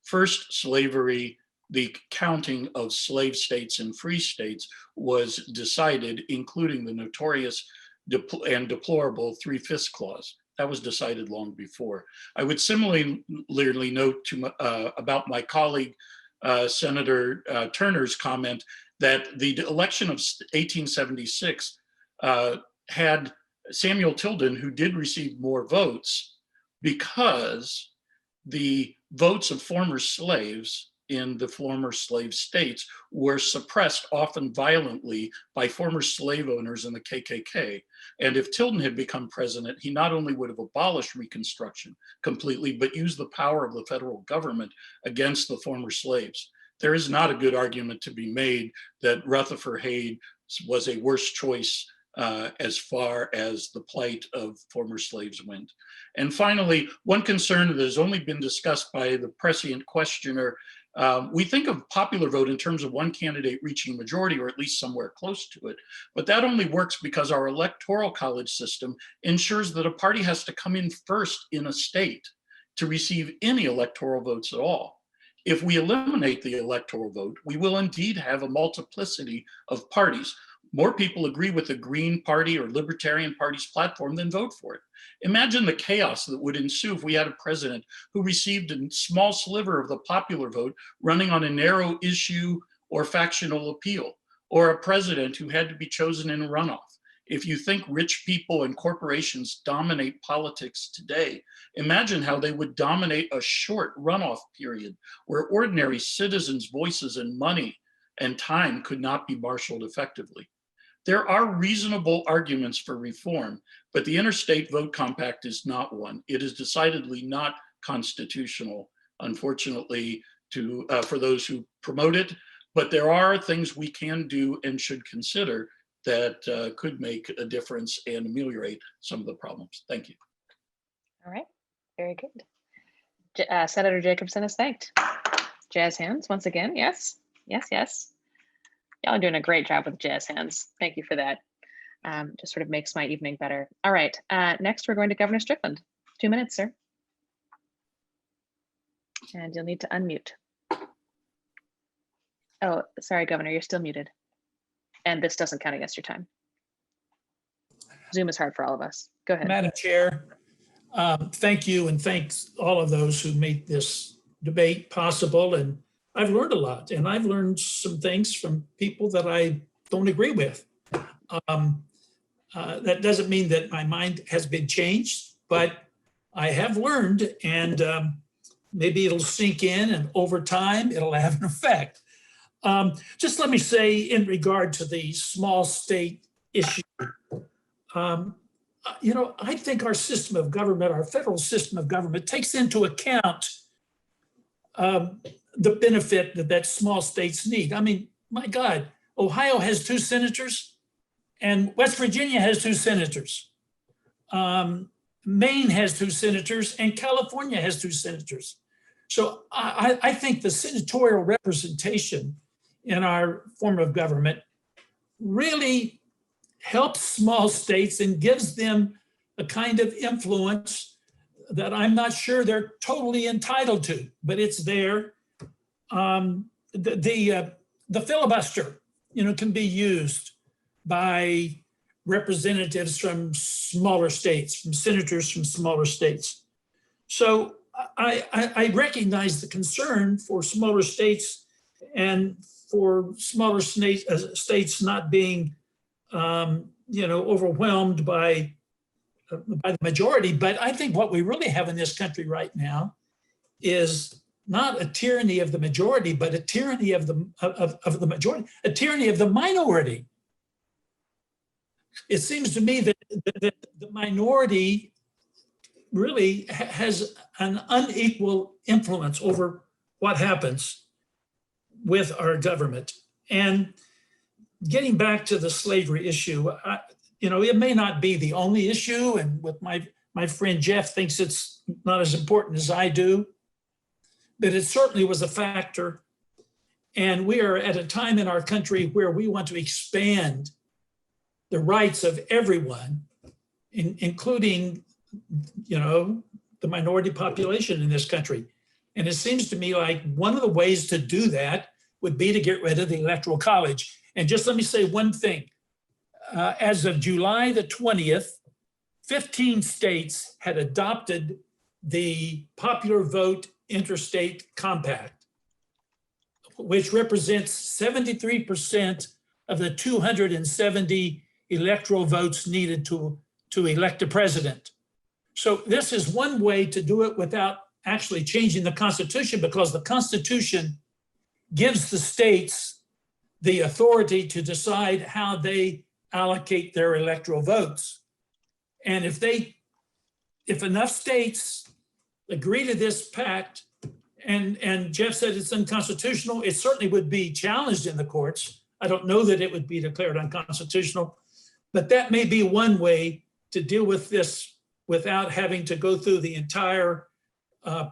First, slavery, the counting of slave states and free states, was decided, including the notorious and deplorable 3/5 clause. That was decided long before. I would similarly note about my colleague, Senator Turner's comment that the election of 1876 had Samuel Tilden, who did receive more votes, because the votes of former slaves in the former slave states were suppressed, often violently, by former slave owners in the KKK. And if Tilden had become president, he not only would have abolished Reconstruction completely, but used the power of the federal government against the former slaves. There is not a good argument to be made that Rutherford Hayes was a worse choice as far as the plight of former slaves went. And finally, one concern that has only been discussed by the prescient questioner, we think of popular vote in terms of one candidate reaching majority, or at least somewhere close to it. But that only works because our electoral college system ensures that a party has to come in first in a state to receive any electoral votes at all. If we eliminate the electoral vote, we will indeed have a multiplicity of parties. More people agree with the Green Party or Libertarian Party's platform than vote for it. Imagine the chaos that would ensue if we had a president who received a small sliver of the popular vote running on a narrow issue or factional appeal, or a president who had to be chosen in a runoff. If you think rich people and corporations dominate politics today, imagine how they would dominate a short runoff period where ordinary citizens' voices and money and time could not be marshaled effectively. There are reasonable arguments for reform, but the Interstate Vote Compact is not one. It is decidedly not constitutional, unfortunately, for those who promote it, but there are things we can do and should consider that could make a difference and ameliorate some of the problems. Thank you. All right, very good. Senator Jacobson is thanked. Jazz hands once again, yes, yes, yes. Y'all are doing a great job with jazz hands. Thank you for that. Just sort of makes my evening better. All right, next we're going to Governor Strickland. 2 minutes, sir. And you'll need to unmute. Oh, sorry, Governor, you're still muted. And this doesn't count against your time. Zoom is hard for all of us. Go ahead. Madam Chair, thank you, and thanks all of those who made this debate possible. And I've learned a lot, and I've learned some things from people that I don't agree with. That doesn't mean that my mind has been changed, but I have learned, and maybe it'll sink in, and over time it'll have an effect. Just let me say in regard to the small state issue, I think our system of government, our federal system of government, takes into account the benefit that small states need. I mean, my God, Ohio has 2 senators and West Virginia has 2 senators. Maine has 2 senators and California has 2 senators. So I think the senatorial representation in our form of government really helps small states and gives them a kind of influence that I'm not sure they're totally entitled to, but it's there. The filibuster, can be used by representatives from smaller states, from senators from smaller states. So I recognize the concern for smaller states and for smaller states not being, overwhelmed by the majority. But I think what we really have in this country right now is not a tyranny of the majority, but a tyranny of the majority, a tyranny of the minority. It seems to me that the minority really has an unequal influence over what happens with our government. And getting back to the slavery issue, it may not be the only issue, and with my friend Jeff thinks it's not as important as I do, but it certainly was a factor. And we are at a time in our country where we want to expand the rights of everyone, including, the minority population in this country. And it seems to me like one of the ways to do that would be to get rid of the Electoral College. And just let me say one thing. As of July the 20th, 15 states had adopted the popular vote interstate compact, which represents 73% of the 270 electoral votes needed to elect a president. So this is one way to do it without actually changing the Constitution, because the Constitution gives the states the authority to decide how they allocate their electoral votes. And if enough states agree to this pact, and Jeff said it's unconstitutional, it certainly would be challenged in the courts. I don't know that it would be declared unconstitutional, but that may be one way to deal with this without having to go through the entire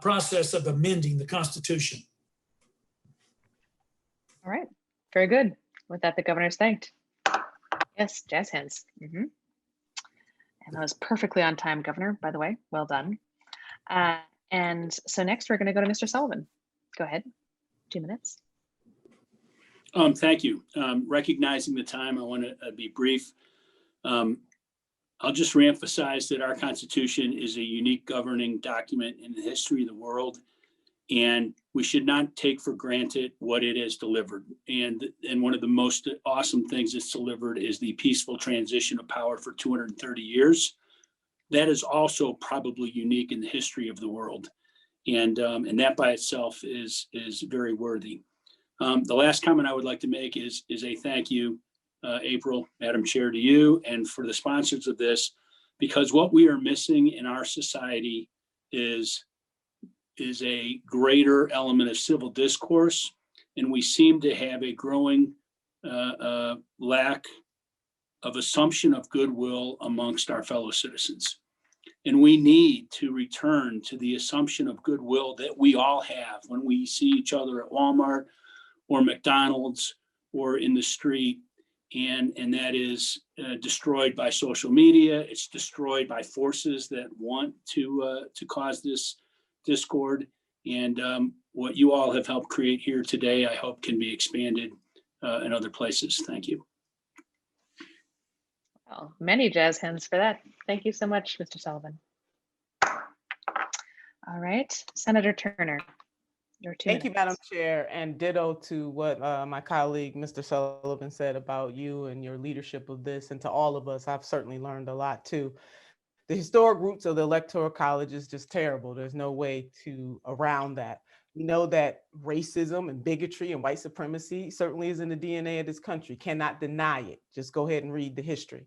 process of amending the Constitution. All right, very good. With that, the governor's thanked. Yes, jazz hands. And that was perfectly on time, Governor, by the way, well done. And so next we're gonna go to Mr. Sullivan. Go ahead, 2 minutes. Thank you. Recognizing the time, I want to be brief. I'll just reemphasize that our Constitution is a unique governing document in the history of the world, and we should not take for granted what it has delivered. And one of the most awesome things it's delivered is the peaceful transition of power for 230 years. That is also probably unique in the history of the world. And that by itself is very worthy. The last comment I would like to make is a thank you, April, Madam Chair, to you and for the sponsors of this, because what we are missing in our society is a greater element of civil discourse, and we seem to have a growing lack of assumption of goodwill amongst our fellow citizens. And we need to return to the assumption of goodwill that we all have when we see each other at Walmart or McDonald's or in the street. And that is destroyed by social media. It's destroyed by forces that want to cause this discord. And what you all have helped create here today, I hope can be expanded in other places. Thank you. Well, many jazz hands for that. Thank you so much, Mr. Sullivan. All right, Senator Turner, your 2 minutes. Thank you, Madam Chair, and ditto to what my colleague, Mr. Sullivan, said about you and your leadership of this, and to all of us. I've certainly learned a lot too. The historic roots of the Electoral College is just terrible. There's no way around that. We know that racism and bigotry and white supremacy certainly is in the DNA of this country. Cannot deny it. Just go ahead and read the history.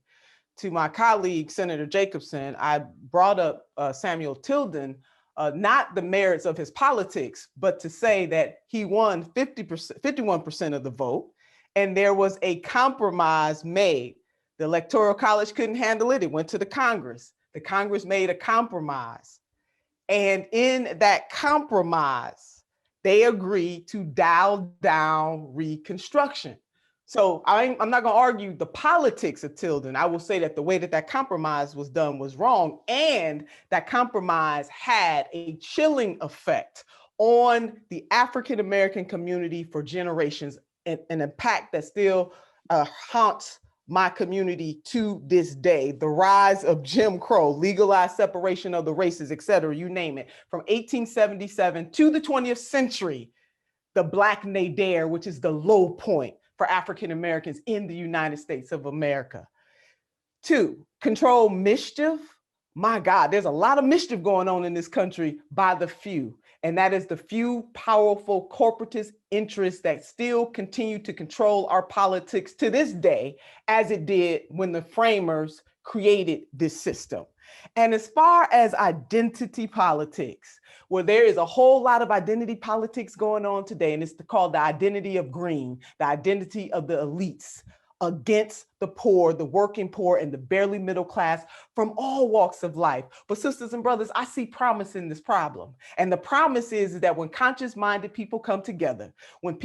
To my colleague, Senator Jacobson, I brought up Samuel Tilden, not the merits of his politics, but to say that he won 51% of the vote, and there was a compromise made. The Electoral College couldn't handle it. It went to the Congress. The Congress made a compromise. And in that compromise, they agreed to dial down Reconstruction. So I'm not going to argue the politics of Tilden. I will say that the way that that compromise was done was wrong. And that compromise had a chilling effect on the African-American community for generations, an impact that still haunts my community to this day. The rise of Jim Crow, legalized separation of the races, et cetera, you name it. From 1877 to the 20th century, the Black nadir, which is the low point for African Americans in the United States of America. 2, control mischief. My God, there's a lot of mischief going on in this country by the few. And that is the few powerful corporatist interests that still continue to control our politics to this day, as it did when the framers created this system. And as far as identity politics, where there is a whole lot of identity politics going on today, and it's called the identity of green, the identity of the elites against the poor, the working poor, and the barely middle class from all walks of life. But sisters and brothers, I see promise in this problem. And the promise is that when conscious-minded people come together, when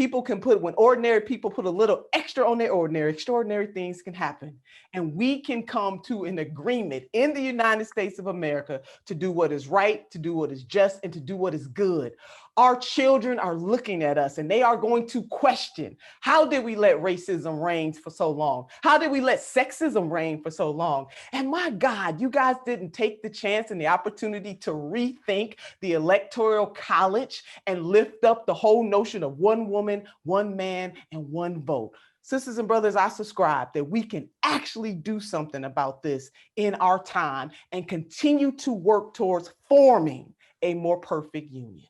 ordinary people put a little extra on their ordinary, extraordinary things can happen. And we can come to an agreement in the United States of America to do what is right, to do what is just, and to do what is good. Our children are looking at us and they are going to question, how did we let racism reign for so long? How did we let sexism reign for so long? And my God, you guys didn't take the chance and the opportunity to rethink the Electoral College and lift up the whole notion of one woman, one man, and one vote. Sisters and brothers, I subscribe that we can actually do something about this in our time and continue to work towards forming a more perfect union.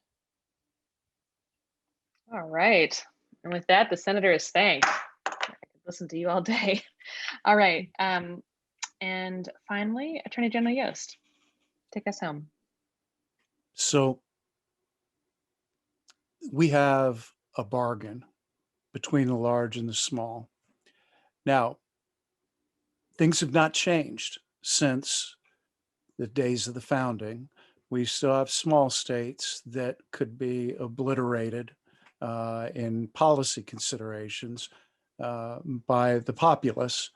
All right. And with that, the senator is thanked. I could listen to you all day. All right. And finally, Attorney General Yost, take us home. So we have a bargain between the large and the small. Now, things have not changed since the days of the founding. We still have small states that could be obliterated in policy considerations by the populace.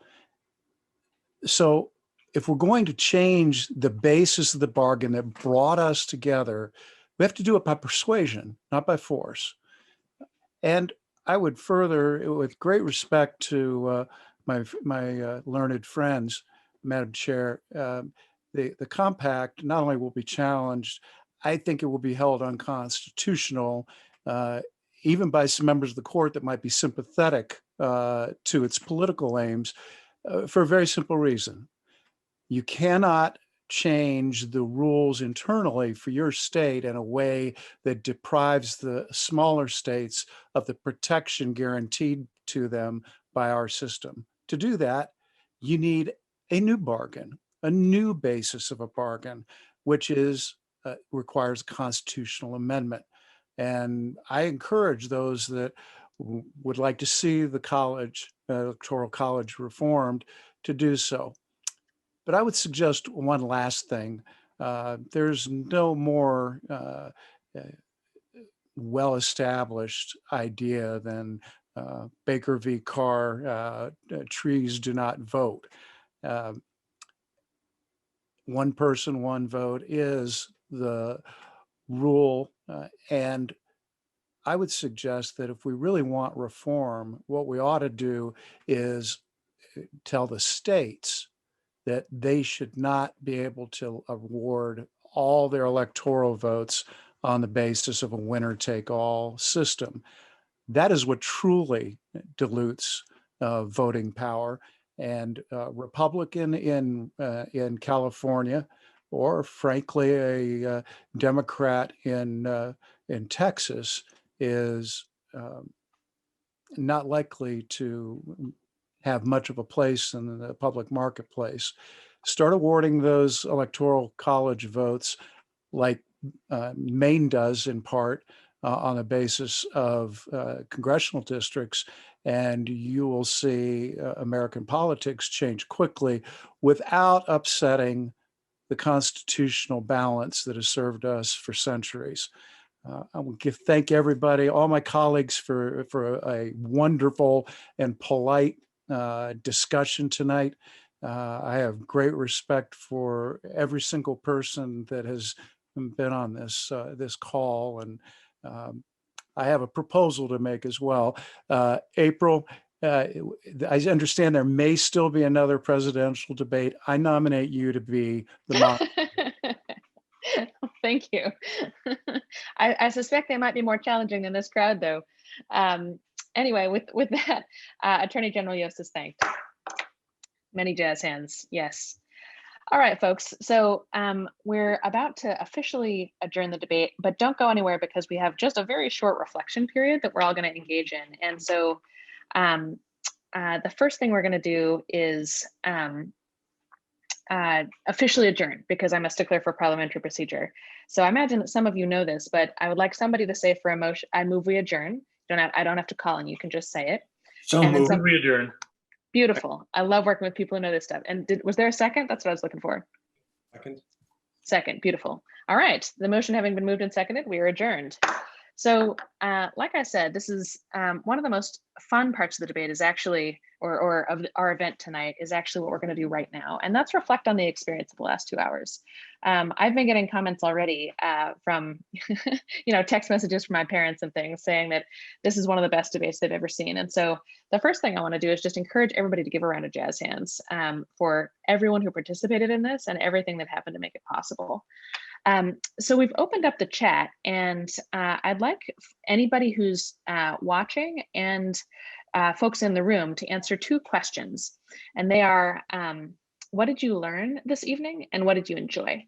So if we're going to change the basis of the bargain that brought us together, we have to do it by persuasion, not by force. And I would further, with great respect to my learned friends, Madam Chair, the compact not only will be challenged, I think it will be held unconstitutional, even by some members of the court that might be sympathetic to its political aims, for a very simple reason. You cannot change the rules internally for your state in a way that deprives the smaller states of the protection guaranteed to them by our system. To do that, you need a new bargain, a new basis of a bargain, which is requires a constitutional amendment. And I encourage those that would like to see the Electoral College reformed to do so. But I would suggest one last thing. There's no more well-established idea than Baker v. Carr, trees do not vote. One person, one vote is the rule. And I would suggest that if we really want reform, what we ought to do is tell the states that they should not be able to award all their electoral votes on the basis of a winner-take-all system. That is what truly dilutes voting power. And Republican in California, or frankly a Democrat in in Texas is not likely to have much of a place in the public marketplace. Start awarding those electoral college votes like Maine does in part on the basis of congressional districts, and you will see American politics change quickly without upsetting the constitutional balance that has served us for centuries. I will thank everybody, all my colleagues for a wonderful and polite discussion tonight. I have great respect for every single person that has been on this call, and I have a proposal to make as well. April, I understand there may still be another presidential debate. I nominate you to be the moderator. Thank you. I suspect they might be more challenging than this crowd, though. Anyway, with that, Attorney General Yost is thanked. Many jazz hands, yes. All right, folks. So we're about to officially adjourn the debate, but don't go anywhere because we have just a very short reflection period that we're all going to engage in. And so the first thing we're going to do is officially adjourn because I must declare for parliamentary procedure. So I imagine that some of you know this, but I would like somebody to say for a motion, I move we adjourn. I don't have to call on you, can just say it. So and move. We adjourn. Beautiful. I love working with people who know this stuff. And was there a second? That's what I was looking for. Second, beautiful. All right, the motion having been moved and seconded, we are adjourned. So like I said, this is one of the most fun parts of the debate is actually, or of our event tonight is actually what we're going to do right now. And that's reflect on the experience of the last 2 hours. I've been getting comments already from, text messages from my parents and things saying that this is one of the best debates they've ever seen. And so the first thing I want to do is just encourage everybody to give a round of jazz hands for everyone who participated in this and everything that happened to make it possible. So we've opened up the chat, and I'd like anybody who's watching and folks in the room to answer 2 questions. And they are, what did you learn this evening and what did you enjoy?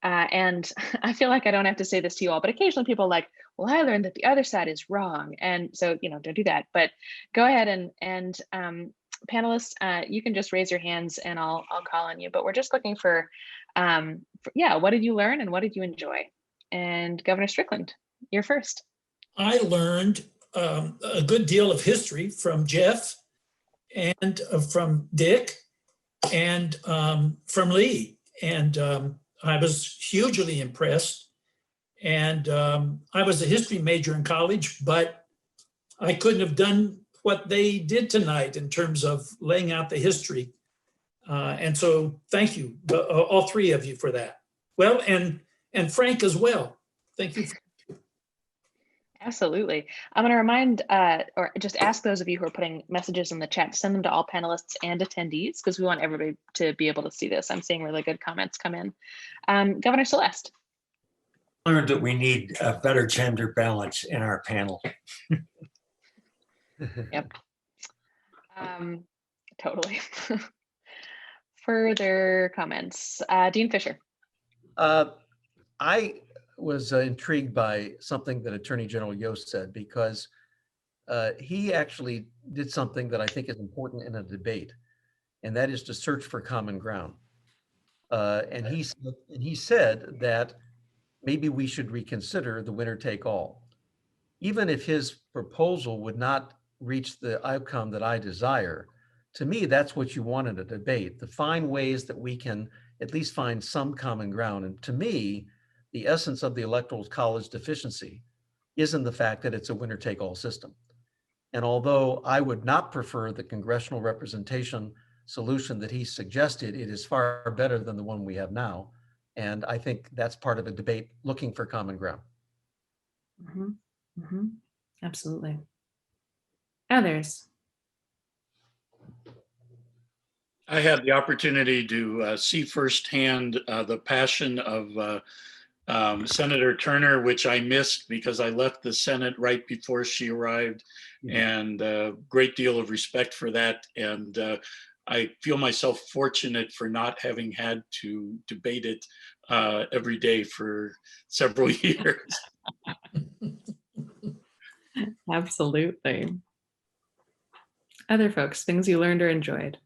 And I feel like I don't have to say this to you all, but occasionally people are like, well, I learned that the other side is wrong. And so, don't do that, but go ahead and panelists, you can just raise your hands and I'll call on you, but we're just looking for what did you learn and what did you enjoy? And Governor Strickland, you're first. I learned a good deal of history from Jeff and from Dick and from Lee. And I was hugely impressed. And I was a history major in college, but I couldn't have done what they did tonight in terms of laying out the history. And so thank you, all 3 of you for that. Well, and Frank as well. Thank you. Absolutely. I'm going to remind or just ask those of you who are putting messages in the chat, send them to all panelists and attendees because we want everybody to be able to see this. I'm seeing really good comments come in. Governor Celeste. I learned that we need a better gender balance in our panel. Yep. Totally. Further comments. Dean Fisher. I was intrigued by something that Attorney General Yost said because he actually did something that I think is important in a debate, and that is to search for common ground. And he said that maybe we should reconsider the winner take all. Even if his proposal would not reach the outcome that I desire, to me, that's what you want in a debate, to find ways that we can at least find some common ground. And to me, the essence of the Electoral College deficiency is in the fact that it's a winner-take-all system. And although I would not prefer the congressional representation solution that he suggested, it is far better than the one we have now. And I think that's part of a debate looking for common ground. Mm-hmm. Mm-hmm. Absolutely. Others? I had the opportunity to see firsthand the passion of Senator Turner, which I missed because I left the Senate right before she arrived, and a great deal of respect for that. And I feel myself fortunate for not having had to debate it every day for several years. Absolutely. Other folks, things you learned or enjoyed.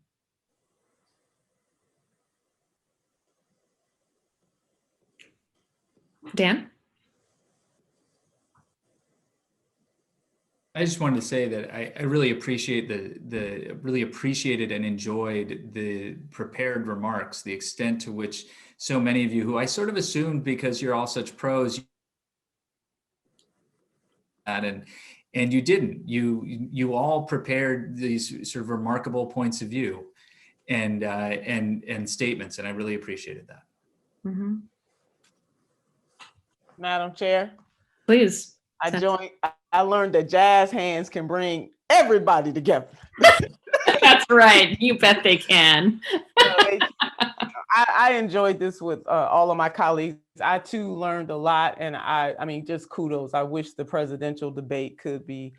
Dan? I just wanted to say that I really appreciate really appreciated and enjoyed the prepared remarks, the extent to which so many of you, who I sort of assumed because you're all such pros, and you didn't. You all prepared these sort of remarkable points of view and statements, and I really appreciated that. Mm-hmm. Madam Chair. Please. I learned that jazz hands can bring everybody together. That's right. You bet they can. I enjoyed this with all of my colleagues. I too learned a lot, and I mean, just kudos. I wish the presidential debate could be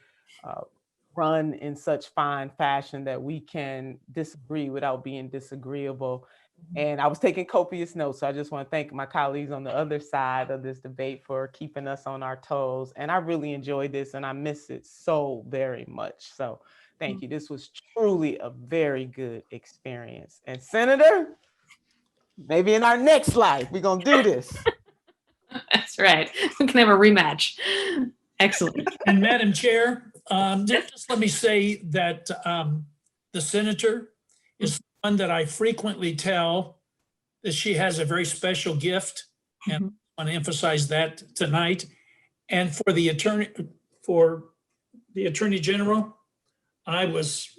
run in such fine fashion that we can disagree without being disagreeable. And I was taking copious notes, so I just want to thank my colleagues on the other side of this debate for keeping us on our toes. And I really enjoyed this, and I miss it so very much. So thank you. This was truly a very good experience. And Senator, maybe in our next life, we're going to do this. That's right. We can have a rematch. Excellent. And Madam Chair, just let me say that the senator is one that I frequently tell that she has a very special gift, and I want to emphasize that tonight. And for the Attorney General, I was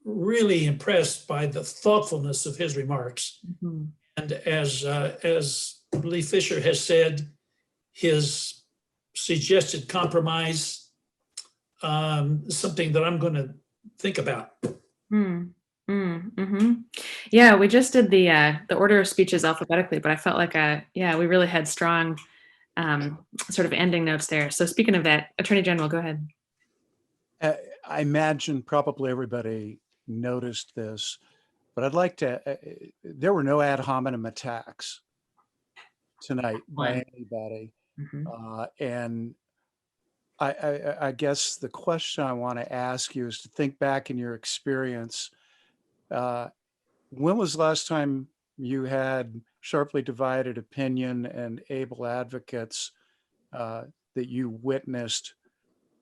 really impressed by the thoughtfulness of his remarks. And as Lee Fisher has said, his suggested compromise, something that I'm going to think about. Yeah, we just did the order of speeches alphabetically, but I felt like we really had strong sort of ending notes there. So speaking of that, Attorney General, go ahead. I imagine probably everybody noticed this, but I'd like to, there were no ad hominem attacks tonight by anybody. And I guess the question I want to ask you is to think back in your experience. When was the last time you had sharply divided opinion and able advocates that you witnessed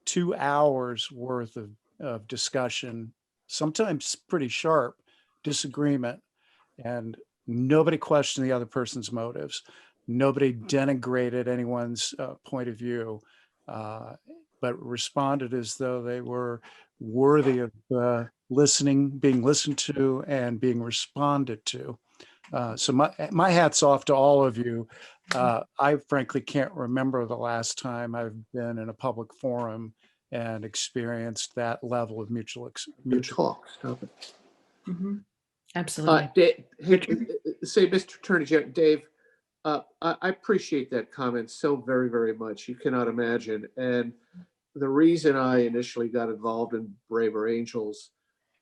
2 hours worth of discussion, sometimes pretty sharp disagreement, and nobody questioned the other person's motives? Nobody denigrated anyone's point of view, but responded as though they were worthy of being listened to and being responded to. So my hat's off to all of you. I frankly can't remember the last time I've been in a public forum and experienced that level of mutual talk. Stop it. Absolutely. Say, Mr. Attorney General, Dave, I appreciate that comment so very, very much. You cannot imagine. And the reason I initially got involved in Braver Angels,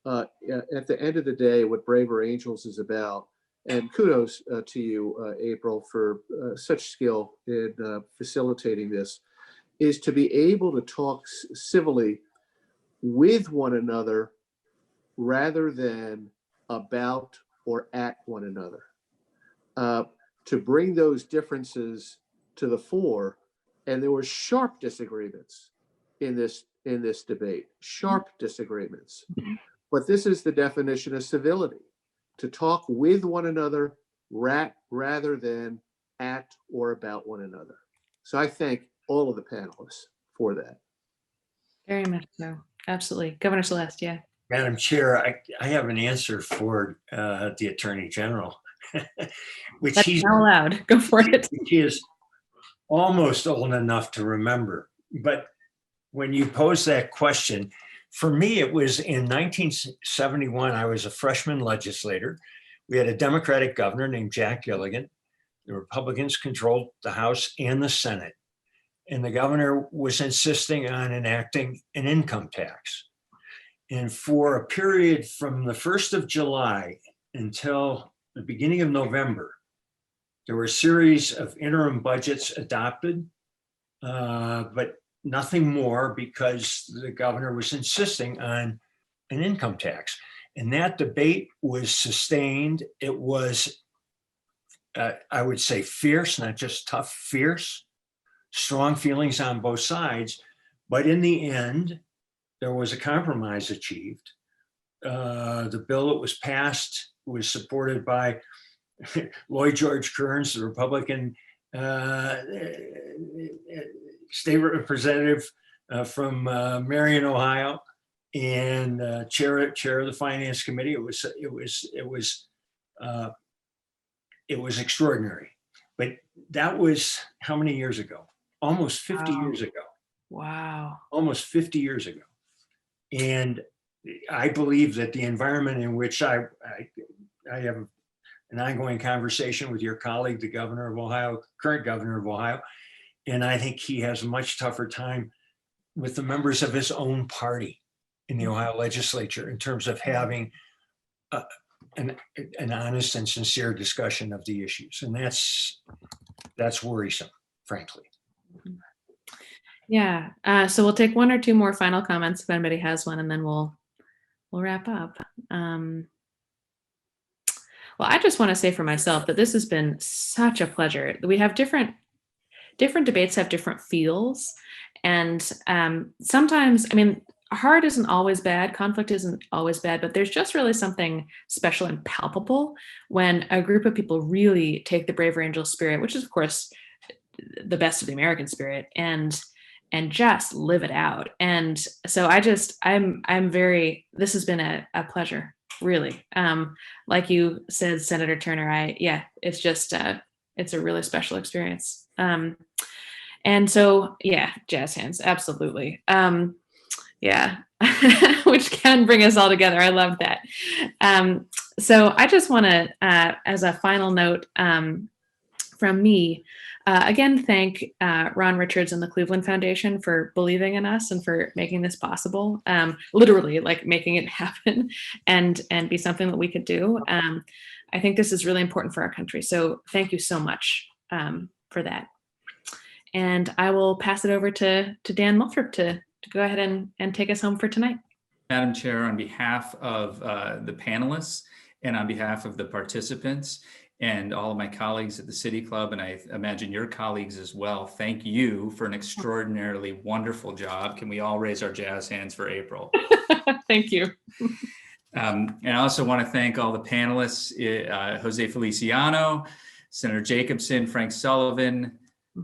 at the end of the day, what Braver Angels is about, and kudos to you, April, for such skill in facilitating this, is to be able to talk civilly with one another rather than about or at one another. To bring those differences to the fore, and there were sharp disagreements in this debate, sharp disagreements. But this is the definition of civility: to talk with one another rather than at or about one another. So I thank all of the panelists for that. Very much so. Absolutely. Governor Celeste, yeah. Madam Chair, I have an answer for the Attorney General, which That's not allowed. Go for it. He is almost old enough to remember. But when you pose that question, for me, it was in 1971. I was a freshman legislator. We had a Democratic governor named Jack Gilligan. The Republicans controlled the House and the Senate. And the governor was insisting on enacting an income tax. And for a period from the 1st of July until the beginning of November, there were a series of interim budgets adopted, but nothing more because the governor was insisting on an income tax. And that debate was sustained. It was, I would say, fierce, not just tough, fierce, strong feelings on both sides. But in the end, there was a compromise achieved. The bill that was passed was supported by Lloyd George Kearns, the Republican state representative from Marion, Ohio, and chair of the Finance Committee. It was extraordinary. But that was how many years ago? Almost 50 years ago. Wow. Almost 50 years ago. And I believe that the environment in which I have an ongoing conversation with your colleague, the governor of Ohio, current governor of Ohio, and I think he has a much tougher time with the members of his own party in the Ohio legislature in terms of having an honest and sincere discussion of the issues. And that's worrisome, frankly. Yeah. So we'll take one or two more final comments if anybody has one, and then we'll wrap up. Well, I just want to say for myself that this has been such a pleasure. We have different debates have different feels, and sometimes, I mean, hard isn't always bad, conflict isn't always bad, but there's just really something special and palpable when a group of people really take the Braver Angel spirit, which is of course the best of the American spirit, and just live it out. And so this has been a pleasure, really. Like you said, Senator Turner, it's just, it's a really special experience. And so, yeah, jazz hands, absolutely. Yeah, which can bring us all together. I love that. So I just want to, as a final note from me, again, thank Ron Richards and the Cleveland Foundation for believing in us and for making this possible, literally like making it happen and be something that we could do. I think this is really important for our country. So thank you so much for that. And I will pass it over to Dan Moulthrup to go ahead and take us home for tonight. Madam Chair, on behalf of the panelists and on behalf of the participants and all of my colleagues at the City Club, and I imagine your colleagues as well, thank you for an extraordinarily wonderful job. Can we all raise our jazz hands for April? Thank you. And I also want to thank all the panelists, Jose Feliciano, Senator Jacobson, Frank Sullivan,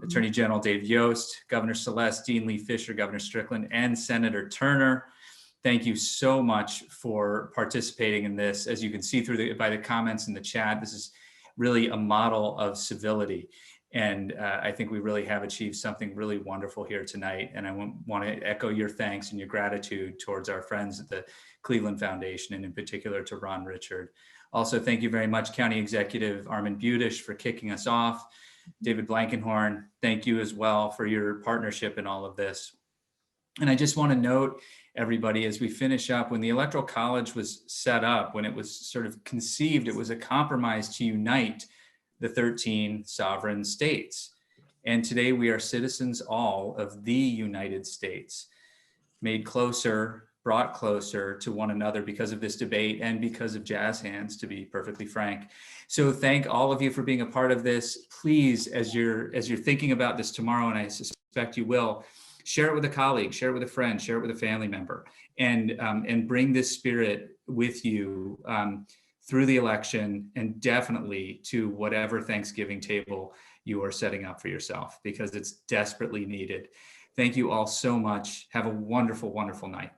Attorney General Dave Yost, Governor Celeste, Dean Lee Fisher, Governor Strickland, and Senator Turner. Thank you so much for participating in this. As you can see by the comments in the chat, this is really a model of civility. And I think we really have achieved something really wonderful here tonight. And I want to echo your thanks and your gratitude towards our friends at the Cleveland Foundation, and in particular to Ron Richard. Also, thank you very much, County Executive Armond Budish, for kicking us off. David Blankenhorn, thank you as well for your partnership in all of this. And I just want to note, everybody, as we finish up, when the Electoral College was set up, when it was sort of conceived, it was a compromise to unite the 13 sovereign states. And today we are citizens all of the United States, made closer, brought closer to one another because of this debate and because of jazz hands, to be perfectly frank. So thank all of you for being a part of this. Please, as you're thinking about this tomorrow, and I suspect you will, share it with a colleague, share it with a friend, share it with a family member, and bring this spirit with you through the election, and definitely to whatever Thanksgiving table you are setting up for yourself, because it's desperately needed. Thank you all so much. Have a wonderful, wonderful night.